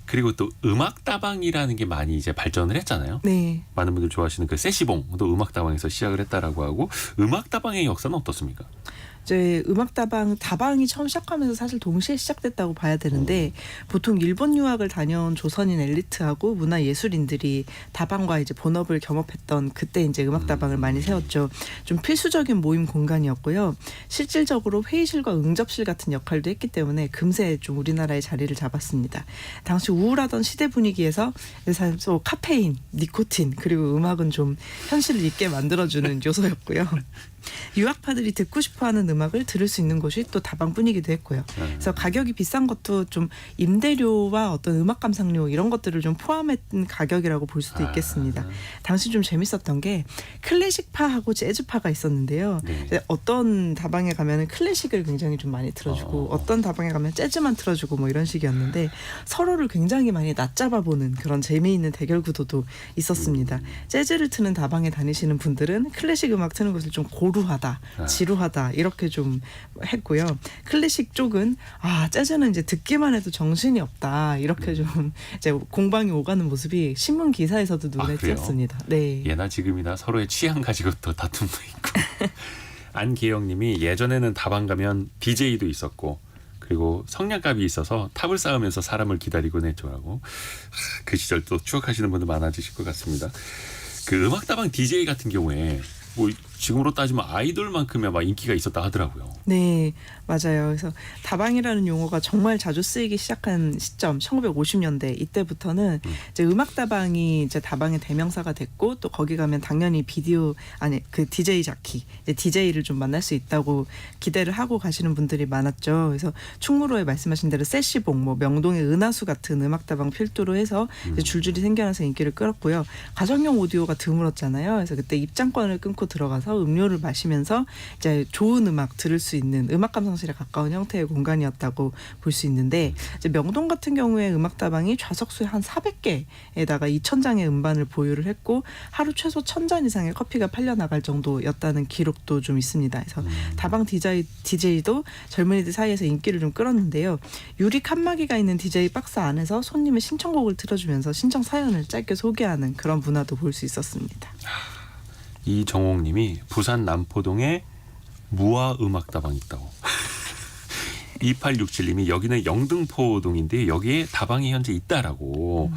그리고 또 음악다방이라는 게 많이 이제 발전을 했잖아요. 네. 많은 분들 좋아하시는 그 세시봉도 음악다방에서 시작을 했다라고 하고 음악다방의 역사는 어떻습니까? 이제 다방이 처음 시작하면서 사실 동시에 시작됐다고 봐야 되는데 보통 일본 유학을 다녀온 조선인 엘리트하고 문화예술인들이 다방과 이제 본업을 겸업했던 그때 이제 음악다방을 많이 세웠죠. 좀 필수적인 모임 공간이었고요. 실질적으로 회의실과 응접실 같은 역할도 했기 때문에 금세 좀 우리나라의 자리를 잡았습니다. 당시 우울하던 시대 분위기에서 카페인, 니코틴 그리고 음악은 좀 현실을 잊게 만들어주는 요소였고요. 유학파들이 듣고 싶어하는 음악을 들을 수 있는 곳이 또 다방뿐이기도 했고요. 그래서 가격이 비싼 것도 좀 임대료와 어떤 음악 감상료 이런 것들을 좀 포함했던 가격이라고 볼 수도 있겠습니다. 당시 좀 재밌었던 게 클래식파하고 재즈파가 있었는데요. 네. 어떤 다방에 가면은 클래식을 굉장히 좀 많이 틀어주고 어떤 다방에 가면 재즈만 틀어주고 뭐 이런 식이었는데 서로를 굉장히 많이 낮잡아보는 그런 재미있는 대결 구도도 있었습니다. 재즈를 트는 다방에 다니시는 분들은 클래식 음악 트는 것을 좀 고루하다, 지루하다 이렇게 좀 했고요. 클래식 쪽은 재즈는 이제 듣기만 해도 정신이 없다 이렇게 좀 이제 공방이 오가는 모습이 신문 기사에서도 눈에 그래요? 띄었습니다. 네. 예나 지금이나 서로의 취향 가지고 또 다툼도 있고. 안기영님이 예전에는 다방 가면 DJ도 있었고 그리고 성냥갑이 있어서 탑을 쌓으면서 사람을 기다리곤 했죠라고. 그 시절 또 추억하시는 분들 많아지실 것 같습니다. 그 음악다방 DJ 같은 경우에 뭐 지금으로 따지면 아이돌만큼의 막 인기가 있었다 하더라고요. 네, 맞아요. 그래서 다방이라는 용어가 정말 자주 쓰이기 시작한 시점 1950년대 이때부터는 이제 음악 다방이 이제 다방의 대명사가 됐고 또 거기 가면 당연히 그 DJ 자키, 이제 DJ를 좀 만날 수 있다고 기대를 하고 가시는 분들이 많았죠. 그래서 충무로에 말씀하신 대로 세시봉, 뭐 명동의 은하수 같은 음악 다방 필두로 해서 이제 줄줄이 생겨나서 인기를 끌었고요. 가정용 오디오가 드물었잖아요. 그래서 그때 입장권을 끊고 들어가서 음료를 마시면서 이제 좋은 음악 들을 수 있는 음악 감상실에 가까운 형태의 공간이었다고 볼 수 있는데 이제 명동 같은 경우에 음악다방이 좌석수에 한 400개에다가 2,000장의 음반을 보유를 했고 하루 최소 1,000잔 이상의 커피가 팔려 나갈 정도였다는 기록도 좀 있습니다. 그래서 다방 DJ도 젊은이들 사이에서 인기를 좀 끌었는데요. 유리 칸막이가 있는 DJ 박스 안에서 손님의 신청곡을 틀어주면서 신청 사연을 짧게 소개하는 그런 문화도 볼 수 있었습니다. 이정옥님이 부산 남포동에 무아 음악다방 있다고. 2867님이 여기는 영등포동인데 여기에 다방이 현재 있다라고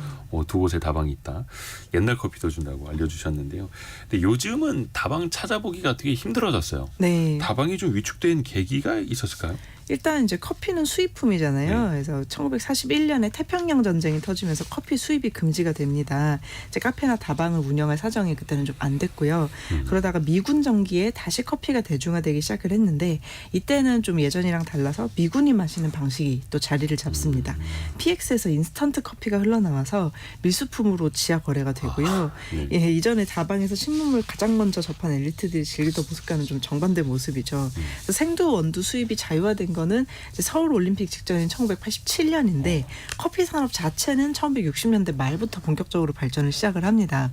두 곳에 다방이 있다. 옛날 커피도 준다고 알려주셨는데요. 근데 요즘은 다방 찾아보기가 되게 힘들어졌어요. 네. 다방이 좀 위축된 계기가 있었을까요? 일단 이제 커피는 수입품이잖아요. 그래서 1941년에 태평양 전쟁이 터지면서 커피 수입이 금지가 됩니다. 이제 카페나 다방을 운영할 사정이 그때는 좀 안 됐고요. 그러다가 미군 정기에 다시 커피가 대중화되기 시작을 했는데 이때는 좀 예전이랑 달라서 미군이 마시는 방식이 또 자리를 잡습니다. PX에서 인스턴트 커피가 흘러나와서 밀수품으로 지하 거래가 되고요. 예, 이전에 다방에서 신문물 가장 먼저 접한 엘리트들이 즐기던 모습과는 좀 정반대 모습이죠. 그래서 생두 원두 수입이 자유화된 거는 이제 서울 올림픽 직전인 1987년인데 커피 산업 자체는 1960년대 말부터 본격적으로 발전을 시작을 합니다.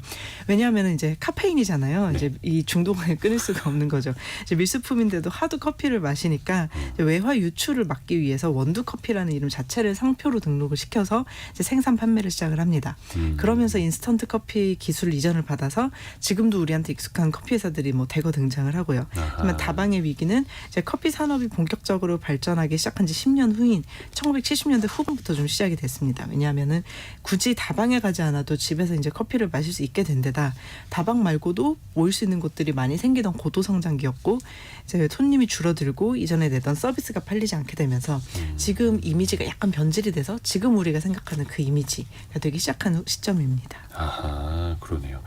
왜냐하면 이제 카페인이잖아요. 네. 이제 이 중독을 끊을 수가 없는 거죠. 이제 밀수품인데도 하도 커피를 마시니까 이제 외화 유출을 막기 위해서 원두 커피라는 이름 자체를 상표로 등록을 시켜서 이제 생산 판매를 시작을 합니다. 그러면서 인스턴트 커피 기술 이전을 받아서 지금도 우리한테 익숙한 커피 회사들이 뭐 대거 등장을 하고요. 하지만 다방의 위기는 이제 커피 산업이 본격적으로 발전하기 시작한 지 10년 후인 1970년대 후반부터 좀 시작이 됐습니다. 왜냐하면은 굳이 다방에 가지 않아도 집에서 이제 커피를 마실 수 있게 된 데다 다방 말고도 모일 수 있는 곳들이 많이 생기던 고도 성장기였고 이제 손님이 줄어들고 이전에 내던 서비스가 팔리지 않게 되면서 지금 이미지가 약간 변질이 돼서 지금 우리가 생각하는 그 이미지가 되기 시작한 시점입니다. 아하, 그러네요.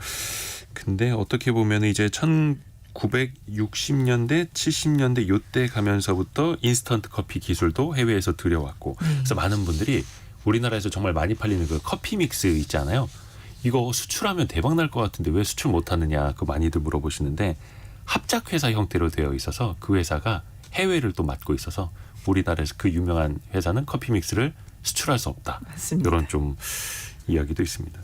근데 어떻게 보면 이제 1960년대, 70년대 요때 가면서부터 인스턴트 커피 기술도 해외에서 들여왔고 그래서 많은 분들이 우리나라에서 정말 많이 팔리는 그 커피 믹스 있잖아요. 이거 수출하면 대박 날 것 같은데 왜 수출 못하느냐 그 많이들 물어보시는데 합작회사 형태로 되어 있어서 그 회사가 해외를 또 맡고 있어서 우리나라에서 그 유명한 회사는 커피 믹스를 수출할 수 없다. 맞습니다. 이런 좀 이야기도 있습니다.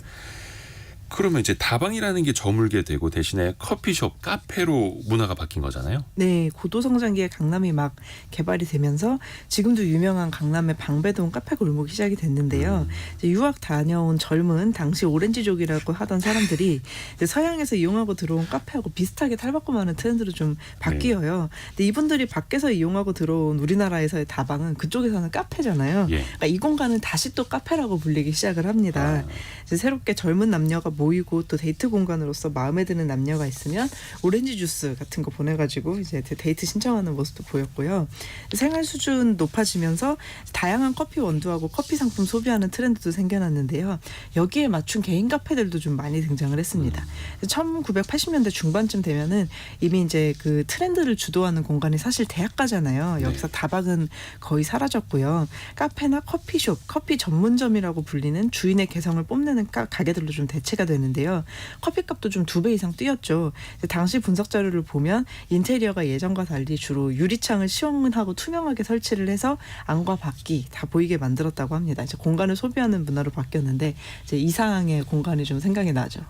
그러면 이제 다방이라는 게 저물게 되고 대신에 커피숍, 카페로 문화가 바뀐 거잖아요. 네, 고도 성장기에 강남이 막 개발이 되면서 지금도 유명한 강남의 방배동 카페 골목이 시작이 됐는데요. 이제 유학 다녀온 젊은 당시 오렌지족이라고 하던 사람들이 이제 서양에서 이용하고 들어온 카페하고 비슷하게 탈바꿈하는 트렌드로 좀 바뀌어요. 근데 이분들이 밖에서 이용하고 들어온 우리나라에서의 다방은 그쪽에서는 카페잖아요. 예. 그러니까 이 공간은 다시 또 카페라고 불리기 시작을 합니다. 이제 새롭게 젊은 남녀가 모이고 또 데이트 공간으로서 마음에 드는 남녀가 있으면 오렌지 주스 같은 거 보내가지고 이제 데이트 신청하는 모습도 보였고요. 생활 수준 높아지면서 다양한 커피 원두하고 커피 상품 소비하는 트렌드도 생겨났는데요. 여기에 맞춘 개인 카페들도 좀 많이 등장을 했습니다. 1980년대 중반쯤 되면은 이미 이제 그 트렌드를 주도하는 공간이 사실 대학가잖아요. 여기서 다방은 거의 사라졌고요. 카페나 커피숍, 커피 전문점이라고 불리는 주인의 개성을 뽐내는 가게들로 좀 대체가 되는데요. 커피값도 좀 2배 이상 뛰었죠. 당시 분석 자료를 보면 인테리어가 예전과 달리 주로 유리창을 시원하고 투명하게 설치를 해서 안과 밖이 다 보이게 만들었다고 합니다. 이제 공간을 소비하는 문화로 바뀌었는데 이제 이상의 공간이 좀 생각이 나죠.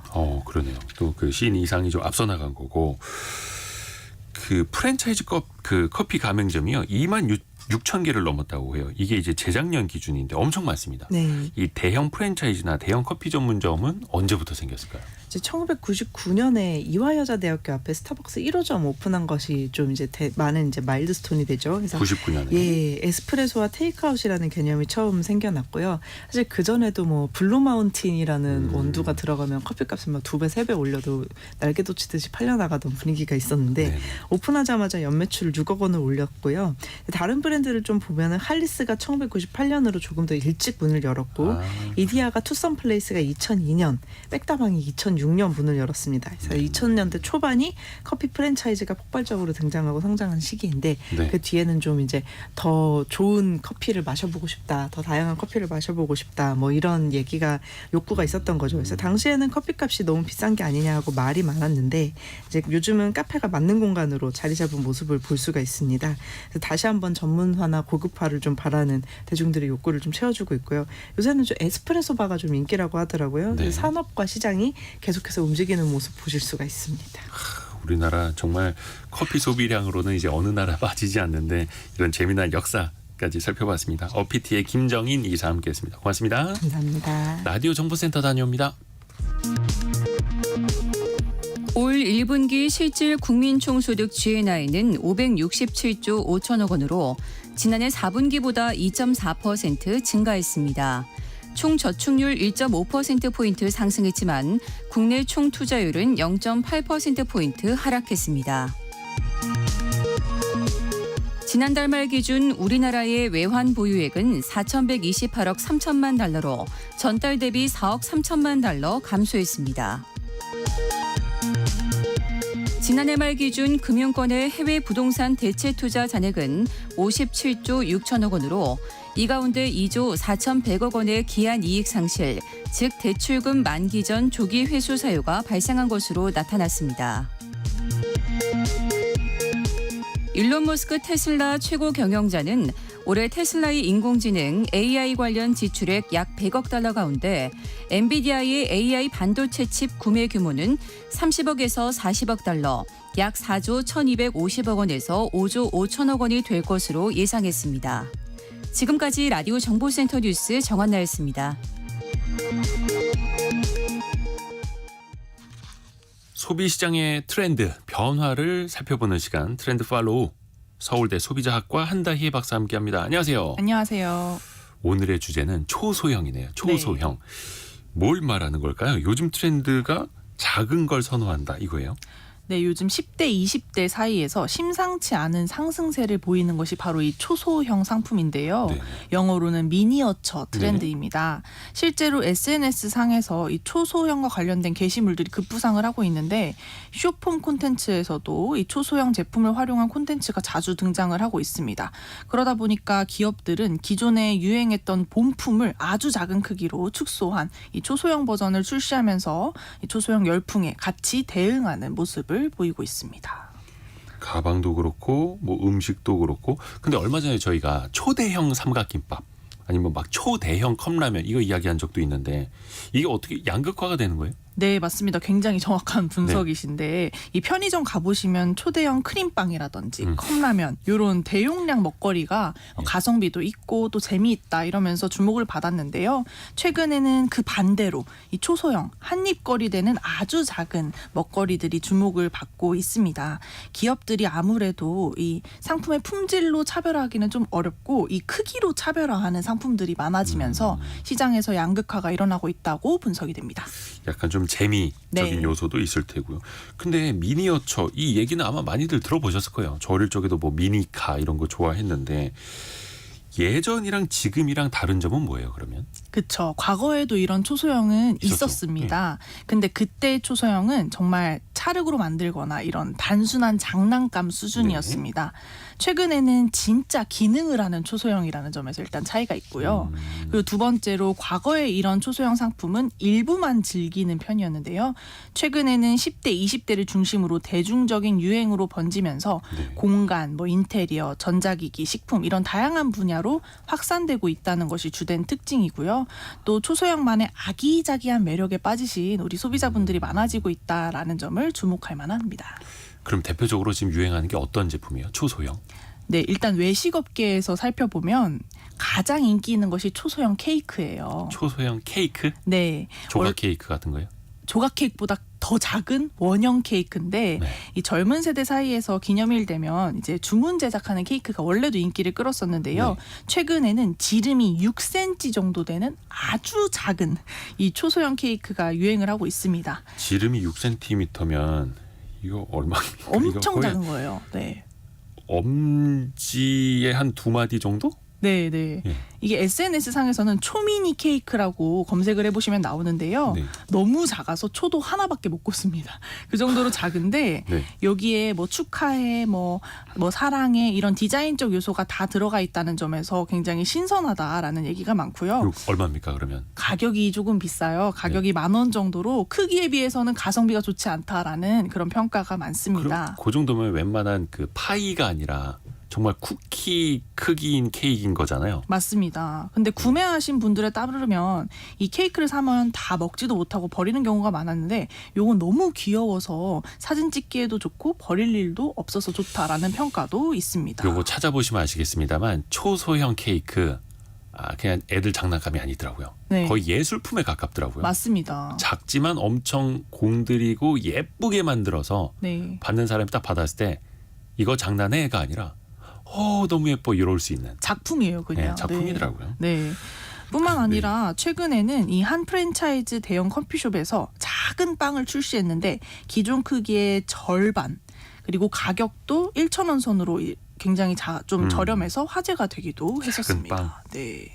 그러네요. 또 그 시인 이상이 좀 앞서 나간 거고 그 프랜차이즈 그 커피 가맹점이요 26,000개를 넘었다고 해요. 이게 이제 재작년 기준인데 엄청 많습니다. 네. 이 대형 프랜차이즈나 대형 커피 전문점은 언제부터 생겼을까요? 이제 1999년에 이화여자대학교 앞에 스타벅스 1호점 오픈한 것이 좀 이제 많은 이제 마일드스톤이 되죠. 그래서 99년에. 예, 에스프레소와 테이크아웃이라는 개념이 처음 생겨났고요. 사실 그 전에도 뭐 블루 마운틴이라는 원두가 들어가면 커피값을 막 2배, 3배 올려도 날개도 치듯이 팔려나가던 분위기가 있었는데 네. 오픈하자마자 연매출을 6억 원을 올렸고요. 다른 브랜드를 좀 보면은 할리스가 1998년으로 조금 더 일찍 문을 열었고 이디야가 투썸 플레이스가 2002년, 백다방이 2006년 문을 열었습니다. 그래서 2000년대 초반이 커피 프랜차이즈가 폭발적으로 등장하고 성장한 시기인데 네. 그 뒤에는 좀 이제 더 좋은 커피를 마셔보고 싶다, 더 다양한 커피를 마셔보고 싶다, 뭐 이런 얘기가 욕구가 있었던 거죠. 그래서 당시에는 커피값이 너무 비싼 게 아니냐 하고 말이 많았는데 이제 요즘은 카페가 맞는 공간으로 자리 잡은 모습을 볼 수가 있습니다. 그래서 다시 한번 전문화나 고급화를 좀 바라는 대중들의 욕구를 좀 채워주고 있고요. 요새는 좀 에스프레소 바가 좀 인기라고 하더라고요. 네. 그래서 산업과 시장이 계속해서 움직이는 모습 보실 수가 있습니다. 우리나라 정말 커피 소비량으로는 이제 어느 나라 빠지지 않는데 이런 재미난 역사까지 살펴봤습니다. 어피티의 김정인 이사 함께했습니다. 고맙습니다. 감사합니다. 라디오 정보센터 다녀옵니다. 올 1분기 실질 국민총소득 GNI는 567조 5천억 원으로 지난해 4분기보다 2.4% 증가했습니다. 총 저축률 1.5%포인트 상승했지만 국내 총 투자율은 0.8%포인트 하락했습니다. 지난달 말 기준 우리나라의 외환 보유액은 4,128억 3천만 달러로 전달 대비 4억 3천만 달러 감소했습니다. 지난해 말 기준 금융권의 해외 부동산 대체 투자 잔액은 57조 6천억 원으로 이 가운데 2조 4,100억 원의 기한 이익 상실, 즉 대출금 만기 전 조기 회수 사유가 발생한 것으로 나타났습니다. 일론 머스크 테슬라 최고 경영자는 올해 테슬라의 인공지능 AI 관련 지출액 약 100억 달러 가운데 엔비디아의 AI 반도체 칩 구매 규모는 30억에서 40억 달러, 약 4조 1,250억 원에서 5조 5천억 원이 될 것으로 예상했습니다. 지금까지 라디오 정보센터 뉴스 정한나였습니다. 소비시장의 트렌드, 변화를 살펴보는 시간 트렌드 팔로우. 서울대 소비자학과 한다희 박사 함께합니다. 안녕하세요. 안녕하세요. 오늘의 주제는 초소형이네요. 초소형. 뭘 말하는 걸까요? 요즘 트렌드가 작은 걸 선호한다 이거예요? 네, 요즘 10대, 20대 사이에서 심상치 않은 상승세를 보이는 것이 바로 이 초소형 상품인데요. 네. 영어로는 미니어처 트렌드입니다. 실제로 SNS 상에서 이 초소형과 관련된 게시물들이 급부상을 하고 있는데 숏폼 콘텐츠에서도 이 초소형 제품을 활용한 콘텐츠가 자주 등장을 하고 있습니다. 그러다 보니까 기업들은 기존에 유행했던 본품을 아주 작은 크기로 축소한 이 초소형 버전을 출시하면서 이 초소형 열풍에 같이 대응하는 모습을 보이고 있습니다. 가방도 그렇고 뭐 음식도 그렇고. 근데 얼마 전에 저희가 초대형 삼각김밥 아니면 막 초대형 컵라면 이거 이야기한 적도 있는데 이게 어떻게 양극화가 되는 거예요? 네, 맞습니다. 굉장히 정확한 분석이신데 이 편의점 가보시면 초대형 크림빵이라든지 컵라면 이런 대용량 먹거리가 가성비도 있고 또 재미있다 이러면서 주목을 받았는데요. 최근에는 그 반대로 이 초소형 한입거리 되는 아주 작은 먹거리들이 주목을 받고 있습니다. 기업들이 아무래도 이 상품의 품질로 차별화하기는 좀 어렵고 이 크기로 차별화하는 상품들이 많아지면서 시장에서 양극화가 일어나고 있다고 분석이 됩니다. 약간 좀 재미적인 네. 요소도 있을 테고요. 근데 미니어처 이 얘기는 아마 많이들 들어보셨을 거예요. 저 어릴 적에도 뭐 미니카 이런 거 좋아했는데 예전이랑 지금이랑 다른 점은 뭐예요, 그러면? 그렇죠. 과거에도 이런 초소형은 있었죠. 있었습니다. 근데 그때 초소형은 정말 찰흙으로 만들거나 이런 단순한 장난감 수준이었습니다. 최근에는 진짜 기능을 하는 초소형이라는 점에서 일단 차이가 있고요. 그리고 두 번째로 과거에 이런 초소형 상품은 일부만 즐기는 편이었는데요. 최근에는 10대, 20대를 중심으로 대중적인 유행으로 번지면서 네. 공간, 뭐 인테리어, 전자기기, 식품 이런 다양한 분야로 확산되고 있다는 것이 주된 특징이고요. 또 초소형만의 아기자기한 매력에 빠지신 우리 소비자분들이 많아지고 있다라는 점을 주목할 만합니다. 그럼 대표적으로 지금 유행하는 게 어떤 제품이에요? 초소형? 네, 일단 외식업계에서 살펴보면 가장 인기 있는 것이 초소형 케이크예요. 초소형 케이크? 네, 조각 케이크 같은 거요? 조각 케이크보다 더 작은 원형 케이크인데 네. 이 젊은 세대 사이에서 기념일 되면 이제 주문 제작하는 케이크가 원래도 인기를 끌었었는데요. 네. 최근에는 지름이 6cm 정도 되는 아주 작은 이 초소형 케이크가 유행을 하고 있습니다. 지름이 6cm면 이거 얼마입니까? 이거 엄청 거의 작은 거예요. 네. 엄지의 한 2마디 정도? 네, 네. 예. 이게 SNS 상에서는 초미니 케이크라고 검색을 해보시면 나오는데요. 네. 너무 작아서 초도 하나밖에 못 꽂습니다. 그 정도로 작은데 네. 여기에 뭐 축하해, 뭐 사랑해 이런 디자인적 요소가 다 들어가 있다는 점에서 굉장히 신선하다라는 얘기가 많고요. 이거 얼마입니까 그러면? 가격이 조금 비싸요. 가격이 네. 10,000원 정도로 크기에 비해서는 가성비가 좋지 않다라는 그런 평가가 많습니다. 그 정도면 웬만한 그 파이가 아니라 정말 쿠키 크기인 케이크인 거잖아요. 맞습니다. 근데 구매하신 분들에 따르면 이 케이크를 사면 다 먹지도 못하고 버리는 경우가 많았는데 요건 너무 귀여워서 사진 찍기에도 좋고 버릴 일도 없어서 좋다라는 평가도 있습니다. 요거 찾아보시면 아시겠습니다만 초소형 케이크 그냥 애들 장난감이 아니더라고요. 네. 거의 예술품에 가깝더라고요. 맞습니다. 작지만 엄청 공들이고 예쁘게 만들어서 네. 받는 사람이 딱 받았을 때 이거 장난해가 아니라 너무 예뻐 이럴 수 있는 작품이에요, 그냥. 네, 작품이더라고요. 네. 뿐만 네. 아니라 최근에는 이 한 프랜차이즈 대형 커피숍에서 작은 빵을 출시했는데 기존 크기의 절반 그리고 가격도 1,000원 선으로 굉장히 좀 저렴해서 화제가 되기도 했었습니다. 빵. 네.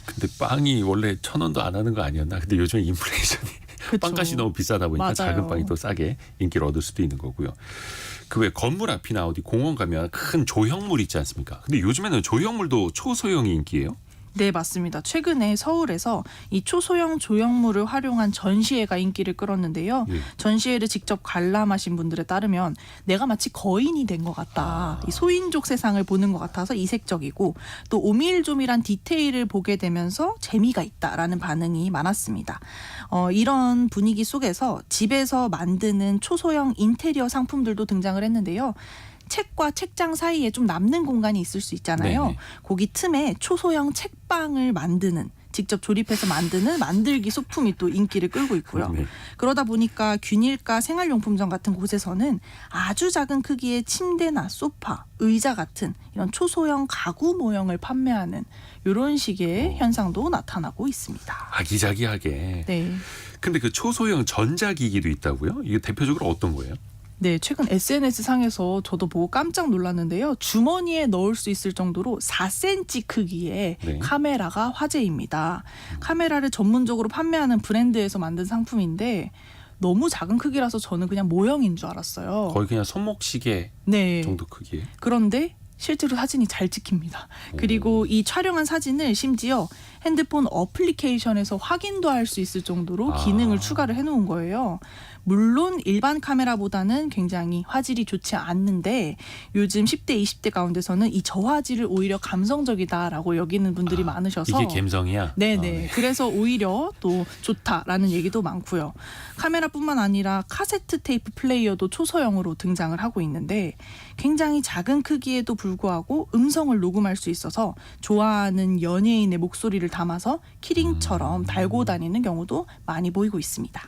근데 빵이 원래 1,000원도 안 하는 거 아니었나? 근데 요즘 인플레이션이 그쵸. 빵값이 너무 비싸다 보니까 맞아요. 작은 빵이 또 싸게 인기를 얻을 수도 있는 거고요. 그 외 건물 앞이나 어디 공원 가면 큰 조형물 있지 않습니까? 근데 요즘에는 조형물도 초소형이 인기예요? 네, 맞습니다. 최근에 서울에서 이 초소형 조형물을 활용한 전시회가 인기를 끌었는데요. 예. 전시회를 직접 관람하신 분들에 따르면 내가 마치 거인이 된 것 같다. 이 소인족 세상을 보는 것 같아서 이색적이고 또 오밀조밀한 디테일을 보게 되면서 재미가 있다라는 반응이 많았습니다. 이런 분위기 속에서 집에서 만드는 초소형 인테리어 상품들도 등장을 했는데요. 책과 책장 사이에 좀 남는 공간이 있을 수 있잖아요. 네네. 거기 틈에 초소형 책방을 만드는 직접 조립해서 만드는 만들기 소품이 또 인기를 끌고 있고요. 네. 그러다 보니까 균일가 생활용품점 같은 곳에서는 아주 작은 크기의 침대나 소파, 의자 같은 이런 초소형 가구 모형을 판매하는 이런 식의 현상도 나타나고 있습니다. 아기자기하게. 네. 근데 그 초소형 전자기기도 있다고요? 이게 대표적으로 어떤 거예요? 네, 최근 SNS 상에서 저도 보고 깜짝 놀랐는데요. 주머니에 넣을 수 있을 정도로 4cm 크기의 네. 카메라가 화제입니다. 카메라를 전문적으로 판매하는 브랜드에서 만든 상품인데 너무 작은 크기라서 저는 그냥 모형인 줄 알았어요. 거의 그냥 손목시계 네. 정도 크기에. 그런데 실제로 사진이 잘 찍힙니다. 그리고 이 촬영한 사진을 심지어 핸드폰 어플리케이션에서 확인도 할 수 있을 정도로 기능을 추가를 해놓은 거예요. 물론 일반 카메라보다는 굉장히 화질이 좋지 않는데 요즘 10대, 20대 가운데서는 이 저화질을 오히려 감성적이다라고 여기는 분들이 많으셔서 이게 감성이야? 네네. 그래서 오히려 또 좋다라는 얘기도 많고요. 카메라뿐만 아니라 카세트 테이프 플레이어도 초소형으로 등장을 하고 있는데 굉장히 작은 크기에도 불구하고 음성을 녹음할 수 있어서 좋아하는 연예인의 목소리를 담아서 키링처럼 달고 다니는 경우도 많이 보이고 있습니다.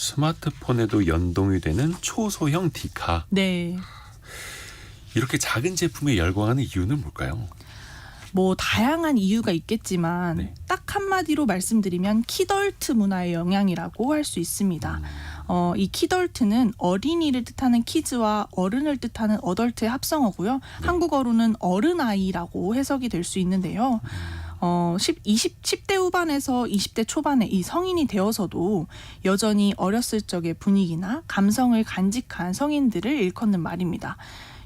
스마트폰에도 연동이 되는 초소형 디카. 네. 이렇게 작은 제품에 열광하는 이유는 뭘까요? 뭐 다양한 이유가 있겠지만 네. 딱 한마디로 말씀드리면 키덜트 문화의 영향이라고 할 수 있습니다. 이 키덜트는 어린이를 뜻하는 키즈와 어른을 뜻하는 어덜트의 합성어고요. 한국어로는 어른아이라고 해석이 될 수 있는데요. 10대 후반에서 20대 초반에 이 성인이 되어서도 여전히 어렸을 적의 분위기나 감성을 간직한 성인들을 일컫는 말입니다.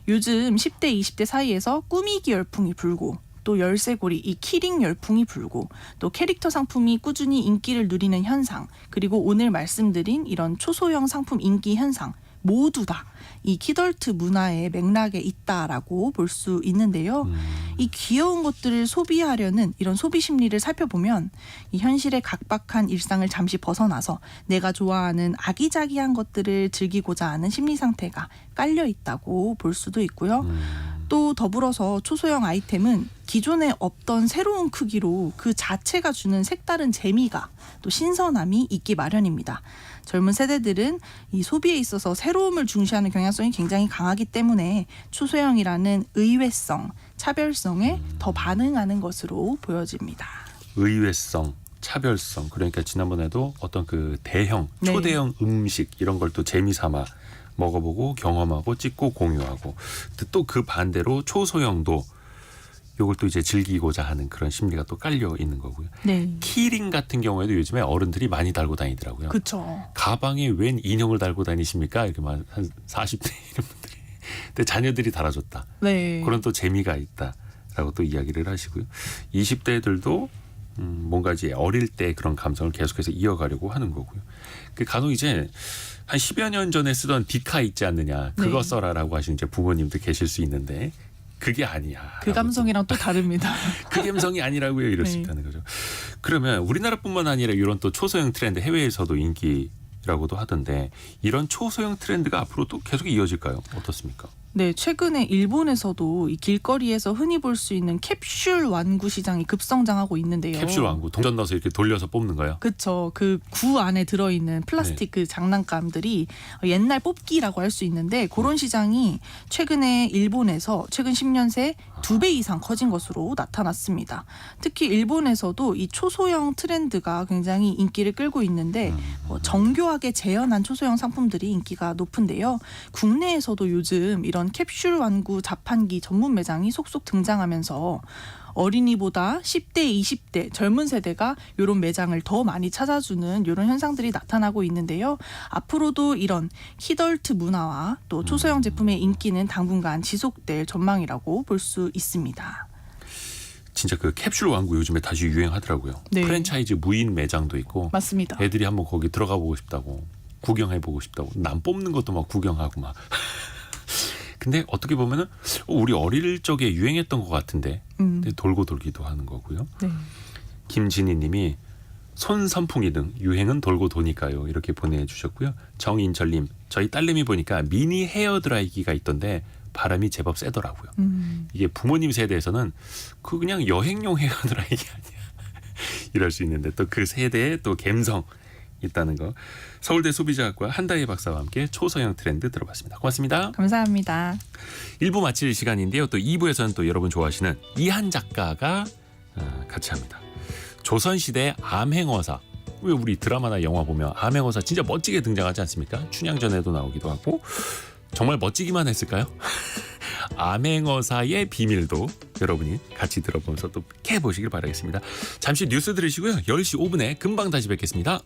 요즘 10대, 20대 사이에서 꾸미기 열풍이 불고 또 열쇠고리, 이 키링 열풍이 불고 또 캐릭터 상품이 꾸준히 인기를 누리는 현상, 그리고 오늘 말씀드린 이런 초소형 상품 인기 현상 모두 다 이 키덜트 문화의 맥락에 있다라고 볼 수 있는데요. 이 귀여운 것들을 소비하려는 이런 소비 심리를 살펴보면 이 현실의 각박한 일상을 잠시 벗어나서 내가 좋아하는 아기자기한 것들을 즐기고자 하는 심리 상태가 깔려 있다고 볼 수도 있고요. 또 더불어서 초소형 아이템은 기존에 없던 새로운 크기로 그 자체가 주는 색다른 재미가 또 신선함이 있기 마련입니다. 젊은 세대들은 이 소비에 있어서 새로움을 중시하는 경향성이 굉장히 강하기 때문에 초소형이라는 의외성, 차별성에 더 반응하는 것으로 보여집니다. 의외성, 차별성. 그러니까 지난번에도 어떤 그 대형, 네. 초대형 음식 이런 걸 또 재미삼아 먹어보고 경험하고 찍고 공유하고 또 그 반대로 초소형도 요걸 또 이제 즐기고자 하는 그런 심리가 또 깔려 있는 거고요. 네. 키링 같은 경우에도 요즘에 어른들이 많이 달고 다니더라고요. 그렇죠. 가방에 웬 인형을 달고 다니십니까? 이렇게만 한 40대 이런 분들이. 근데 자녀들이 달아줬다. 네. 그런 또 재미가 있다라고 또 이야기를 하시고요. 20대들도 뭔가 이제 어릴 때 그런 감성을 계속해서 이어가려고 하는 거고요. 그 간혹 이제 한 10여 년 전에 쓰던 디카 있지 않느냐. 그거 네. 써라라고 하시는 이제 부모님도 계실 수 있는데 그게 아니야. 그 감성이랑 또 다릅니다. 그 감성이 아니라고요. 이럴 수 네. 있다는 거죠. 그러면 우리나라뿐만 아니라 이런 또 초소형 트렌드 해외에서도 인기라고도 하던데 이런 초소형 트렌드가 앞으로 또 계속 이어질까요? 어떻습니까? 네, 최근에 일본에서도 이 길거리에서 흔히 볼 수 있는 캡슐 완구 시장이 급성장하고 있는데요. 캡슐 왕구 동전 넣어서 이렇게 돌려서 뽑는 거요? 그렇죠. 그 구 안에 들어있는 플라스틱 그 장난감들이 옛날 뽑기라고 할 수 있는데 그런 시장이 최근에 일본에서 최근 10년 새 2배 이상 커진 것으로 나타났습니다. 특히 일본에서도 이 초소형 트렌드가 굉장히 인기를 끌고 있는데 정교하게 재현한 초소형 상품들이 인기가 높은데요. 국내에서도 요즘 이런 캡슐 완구 자판기 전문 매장이 속속 등장하면서 어린이보다 10대, 20대 젊은 세대가 이런 매장을 더 많이 찾아주는 이런 현상들이 나타나고 있는데요. 앞으로도 이런 키덜트 문화와 또 초소형 제품의 인기는 당분간 지속될 전망이라고 볼 수 있습니다. 진짜 그 캡슐 왕구 요즘에 다시 유행하더라고요. 네. 프랜차이즈 무인 매장도 있고 맞습니다. 애들이 한번 거기 들어가 보고 싶다고 구경해보고 싶다고 남 뽑는 것도 막 구경하고 막 근데 어떻게 보면은 우리 어릴 적에 유행했던 것 같은데 근데 돌고 돌기도 하는 거고요. 네. 김진희 님이 손 선풍기 등 유행은 돌고 도니까요. 이렇게 보내주셨고요. 정인철님 저희 딸내미 보니까 미니 헤어드라이기가 있던데 바람이 제법 세더라고요. 이게 부모님 세대에서는 그 그냥 여행용 헤어드라이기 아니야. 이럴 수 있는데 또 그 세대에 또 감성 있다는 거. 서울대 소비자학과 한다혜 박사와 함께 초소형 트렌드 들어봤습니다. 고맙습니다. 감사합니다. 1부 마칠 시간인데요. 또 2부에서는 또 여러분 좋아하시는 이한 작가가 같이 합니다. 조선시대 암행어사. 왜 우리 드라마나 영화 보면 암행어사 진짜 멋지게 등장하지 않습니까? 춘향전에도 나오기도 하고 정말 멋지기만 했을까요? 암행어사의 비밀도 여러분이 같이 들어보면서 또 캐보시길 바라겠습니다. 잠시 뉴스 들으시고요. 10시 5분에 금방 다시 뵙겠습니다.